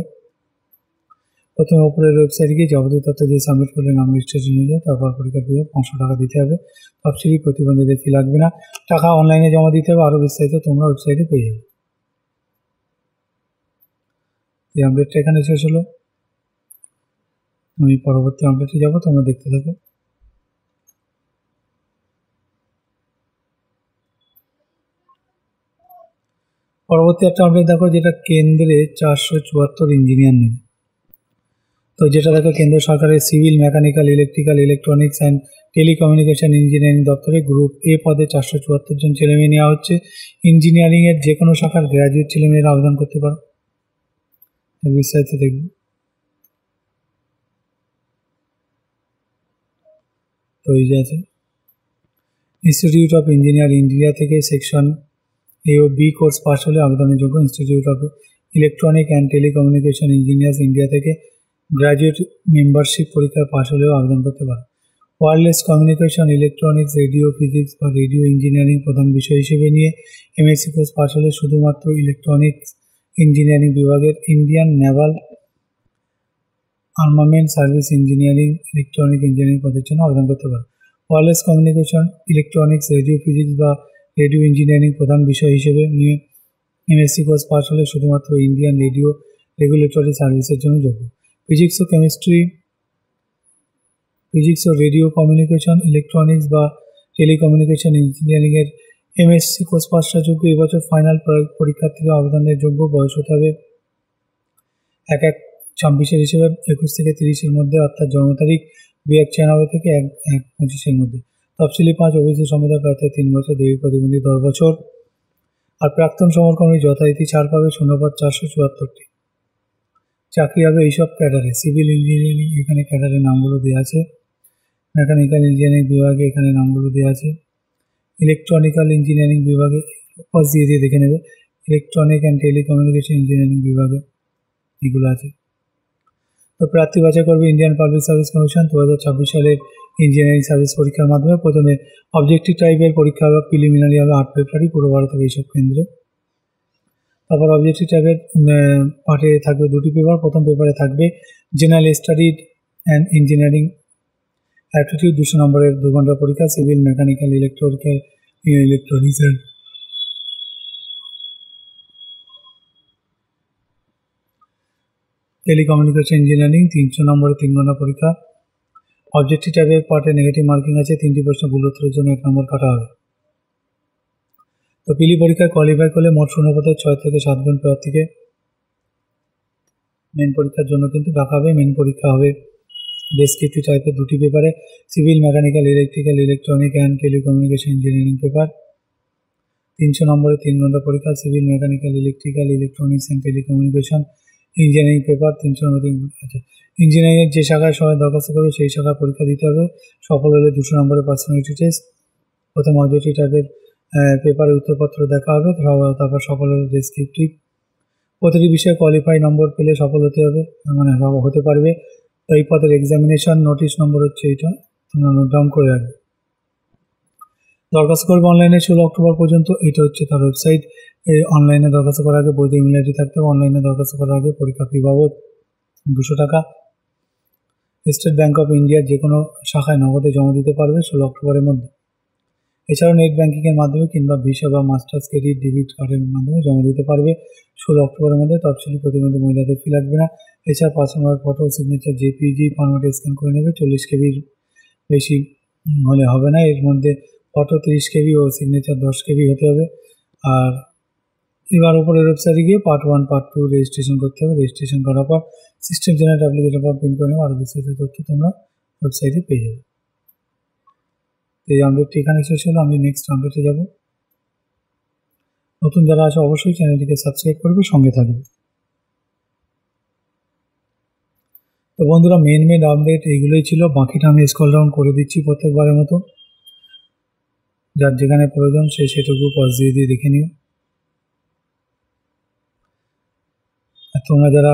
[SPEAKER 1] প্রথমে ওপরের ওয়েবসাইটে গিয়ে যাবতীয় তথ্য দিয়ে সাবমিট করলে নাম রেজিস্ট্রেশন হয়ে যায়। তারপর পরীক্ষার ফি 500 টাকা দিতে হবে। তফসিলি প্রতিবন্ধীদের ফি লাগবে না, টাকা অনলাইনে জমা দিতে হবে। আরও বিস্তারিত তোমরা ওয়েবসাইটে পেয়ে যাবে। এই আপডেটটা এখানে শেষ হলো, আমি পরবর্তী আপডেটে যাব, তোমরা দেখতে থাকো। পরবর্তী একটা আপডেট দেখো, যেটা কেন্দ্রে 474 ইঞ্জিনিয়ার নেবে। তো যেটা দেখো, কেন্দ্র সরকারের civil, mechanical, electrical, electronics and telecommunication engineering দপ্তরে গ্রুপ এ পদে 474 জন ছেলেমেয়ে নেওয়া হচ্ছে। ইঞ্জিনিয়ারিংয়ের যে কোনো শাখার গ্র্যাজুয়েট ছেলেমেয়েরা আবেদন করতে পারো। এর বিস্তারিত দেখব। তো এই যে আছে, ইনস্টিটিউট অফ ইঞ্জিনিয়ার ইন্ডিয়া থেকে সেকশন এ ও বি কোর্স পাস হলে আবেদনের যোগ্য। Institute of electronic and telecommunication engineers India থেকে গ্র্যাজুয়েট মেম্বারশিপ পরীক্ষায় পাস হলেও আবেদন করতে পারে। Wireless communication, electronics, radio physics বা রেডিও ইঞ্জিনিয়ারিং প্রধান বিষয় হিসেবে নিয়ে এমএসসি কোর্স পাস হলে শুধুমাত্র ইলেকট্রনিক্স ইঞ্জিনিয়ারিং বিভাগের Indian Naval armament service engineering electronic engineering পদের জন্য আবেদন করতে পারে। Wireless communication, electronics, radio physics বা রেডিও ইঞ্জিনিয়ারিং প্রধান বিষয় হিসেবে নিয়ে এমএসসি কোর্স পাস হলে শুধুমাত্র ইন্ডিয়ান রেডিও রেগুলেটরি সার্ভিসের জন্য যোগ্য। ফিজিক্স ও কেমিস্ট্রি, ফিজিক্স ও রেডিও কমিউনিকেশন, ইলেকট্রনিক্স বা টেলিকমিউনিকেশন ইঞ্জিনিয়ারিংয়ের এমএসসি কোর্স পাসরা যোগ্য। এবছর ফাইনাল পরীক্ষার্থীরা আবেদনের যোগ্য। বয়স হতে হবে 1/1/26 হিসেবে 21 থেকে 30-এর মধ্যে, অর্থাৎ জন্ম তারিখ 2/1/96 থেকে 1/1/25-এর মধ্যে। তফসিলি 5 ওবিসি সম্প্রদায় প্রার্থী 3 বছর, দৈহিক প্রতিবন্ধী 10 বছর। আর প্রাক্তন সমরকর্মী যথারীতি ছাড় পাবে। শূন্যপদ 474টি। চাকরি হবে এইসব ক্যাডারে: সিভিল ইঞ্জিনিয়ারিং, এখানে ক্যাডারের নামগুলো দেওয়া আছে। মেকানিক্যাল ইঞ্জিনিয়ারিং বিভাগে এখানে নামগুলো দেওয়া আছে। ইলেকট্রনিক্যাল ইঞ্জিনিয়ারিং বিভাগে পাস দিয়ে দেখে নেবে। ইলেকট্রনিক অ্যান্ড টেলিকমিউনিকেশন ইঞ্জিনিয়ারিং বিভাগে এগুলো আছে। তো প্রার্থী বাছাই করবে ইন্ডিয়ান পাবলিক সার্ভিস কমিশন 2026 সালের ইঞ্জিনিয়ারিং সার্ভিস পরীক্ষার মাধ্যমে। প্রথমে অবজেক্টিভ টাইপের পরীক্ষা হবে, প্রিলিমিনারি হবে 8 ফেব্রুয়ারি পুরো ভারতের এইসব কেন্দ্রে। তারপর অবজেক্টিভ টাইপের পার্টে থাকবে 2টি পেপার। প্রথম পেপারে থাকবে general studies and engineering aptitude 200 নম্বরের 2 ঘন্টার পরীক্ষা। Civil, mechanical, electrical, electronics and telecommunication engineering 300 নম্বরের 3 ঘন্টা পরীক্ষা। অবজেক্টিভ টাইপের পার্টে নেগেটিভ মার্কিং আছে, 3টি প্রশ্ন ভুল উত্তরের জন্য 1 নম্বর কাটা হবে। তো পিলি পরীক্ষায় কোয়ালিফাই করলে মোট শূন্যপদের 6 থেকে 7 গুণ প্রার্থীকে মেন পরীক্ষার জন্য কিন্তু ডাকা হবে। মেন পরীক্ষা হবে ডেসক্রিপটিভ টাইপের 2টি পেপারে, civil, mechanical, electrical, electronic and telecommunication engineering paper. 300 নম্বরে 3 ঘন্টা পরীক্ষা, civil, mechanical, electrical, electronics and telecommunication, engineering paper 300 নম্বর 3 ঘন্টা। আচ্ছা, ইঞ্জিনিয়ারিংয়ের যে শাখায় সবাই দরখাস্ত করবে সেই শাখায় পরীক্ষা দিতে হবে। সফল হলে 200 নম্বরের পার্সোনালিটি টেস্ট, প্রথম অবজেক্টিভ টাইপের পেপারের উত্তরপত্র দেখা হবে, তারপর সফল হলে ডেসক্রিপটিভ। প্রতিটি বিষয়ে কোয়ালিফাই নম্বর পেলে সফল হতে হবে, মানে হতে পারবে। তো এই পদের এক্সামিনেশন নোটিশ নম্বর হচ্ছে এইটা, তোমরা নোট ডাউন করে রাখবে। দরখাস্ত করবে অনলাইনে 16 অক্টোবর পর্যন্ত। এটা হচ্ছে তার ওয়েবসাইট। এই অনলাইনে দরখাস্ত করার আগে বৈধ ইমেল আইডি থাকতে হবে। অনলাইনে দরখাস্ত করার আগে পরীক্ষা ফি বাবদ 200 টাকা। স্টেট ব্যাঙ্ক অফ ইন্ডিয়ার যে কোনো শাখায় নগদে জমা দিতে পারবে 16 অক্টোবরের মধ্যে। এছাড়াও নেট ব্যাঙ্কিংয়ের মাধ্যমে কিংবা ভিসা বা মাস্টার্স ক্রেডিট ডেবিট কার্ডের মাধ্যমে জমা দিতে পারবে 16 অক্টোবরের মধ্যে। তফসিলি প্রতিবন্ধী মহিলাদের ফি লাগবে না। এছাড়া পাসপোর্ট ফটো সিগনেচার জেপিজি ফরম্যাটে স্ক্যান করে নেবে। 40 কেবির বেশি হলে হবে না। এর মধ্যে ফটো 30 কেবি ও সিগনেচার 10 কেবি হতে হবে। আর এবার উপরের ওয়েবসাইটে গিয়ে পার্ট 1 পার্ট 2 রেজিস্ট্রেশন করতে হবে। রেজিস্ট্রেশন করার পর system generate application form print করে নেবে। আরও বিস্তারিত তথ্য তোমরা ওয়েবসাইটে পেয়ে যাবে। এই আপডেটটি এখানে শেষ হলো। আমি নেক্সট আপডেটে যাব। নতুন যারা আছে অবশ্যই চ্যানেলটিকে সাবস্ক্রাইব করবে, সঙ্গে থাকবে। তো বন্ধুরা, মেন আপডেট এইগুলোই ছিল। বাকিটা আমি স্ক্রল ডাউন করে দিচ্ছি প্রত্যেকবারের মতো। যার যেখানে প্রয়োজন সে সেটুকু পজ দিয়ে দেখে নিও। আর তোমরা যারা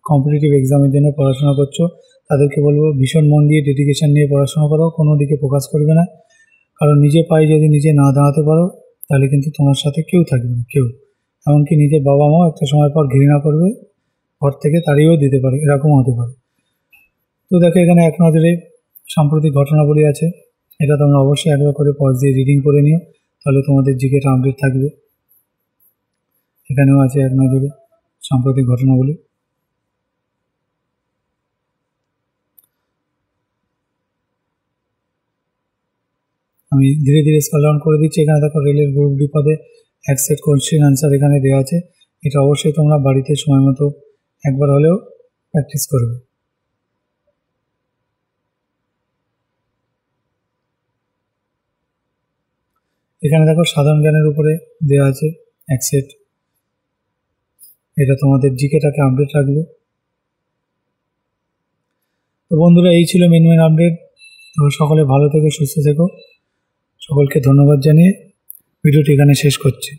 [SPEAKER 1] কম্পিটিটিভ এক্সামের জন্য পড়াশোনা করছো তাদেরকে বলবো ভীষণ মন দিয়ে ডেডিকেশন নিয়ে পড়াশোনা করো, কোনো দিকে ফোকাস করবে না। কারণ নিজে পায়ে যদি নিজে না দাঁড়াতে পারো তাহলে কিন্তু তোমার সাথে কেউ থাকবে না, কেউ। এমনকি নিজের বাবা মাও একটা সময় পর ঘৃণা করবে, ঘর থেকে তাড়িয়েও দিতে পারে, এরকম হতে পারে। তো দেখো, এখানে এক নজরে সাম্প্রতিক ঘটনাবলী আছে। এটা তোমরা অবশ্যই একবার করে পজ দিয়ে রিডিং করে নিও, তাহলে তোমাদের জিকেটা আপডেট থাকবে। এখানেও আছে এক নজরে সাম্প্রতিক ঘটনাবলী। আমি ধীরে ধীরে স্ক্রল ডাউন করে দিচ্ছি। এখানে দেখো রেলের গ্রুপ ডি পদে 1 সেট কোশ্চেন আনসার এখানে দেওয়া আছে। এটা অবশ্যই তোমরা বাড়িতে সময় মতো একবার হলেও প্র্যাকটিস করবে। এখানে দেখো সাধারণ জ্ঞানের উপরে দেওয়া আছে 1 সেট। এটা তোমাদের জিকেটাকে আপডেট রাখবে। তো বন্ধুরা, এই ছিল মেন আপডেট। তো সকলে ভালো থেকো, সুস্থ থেকো। সকলকে ধন্যবাদ জানিয়ে ভিডিওটি এখানে শেষ করছি।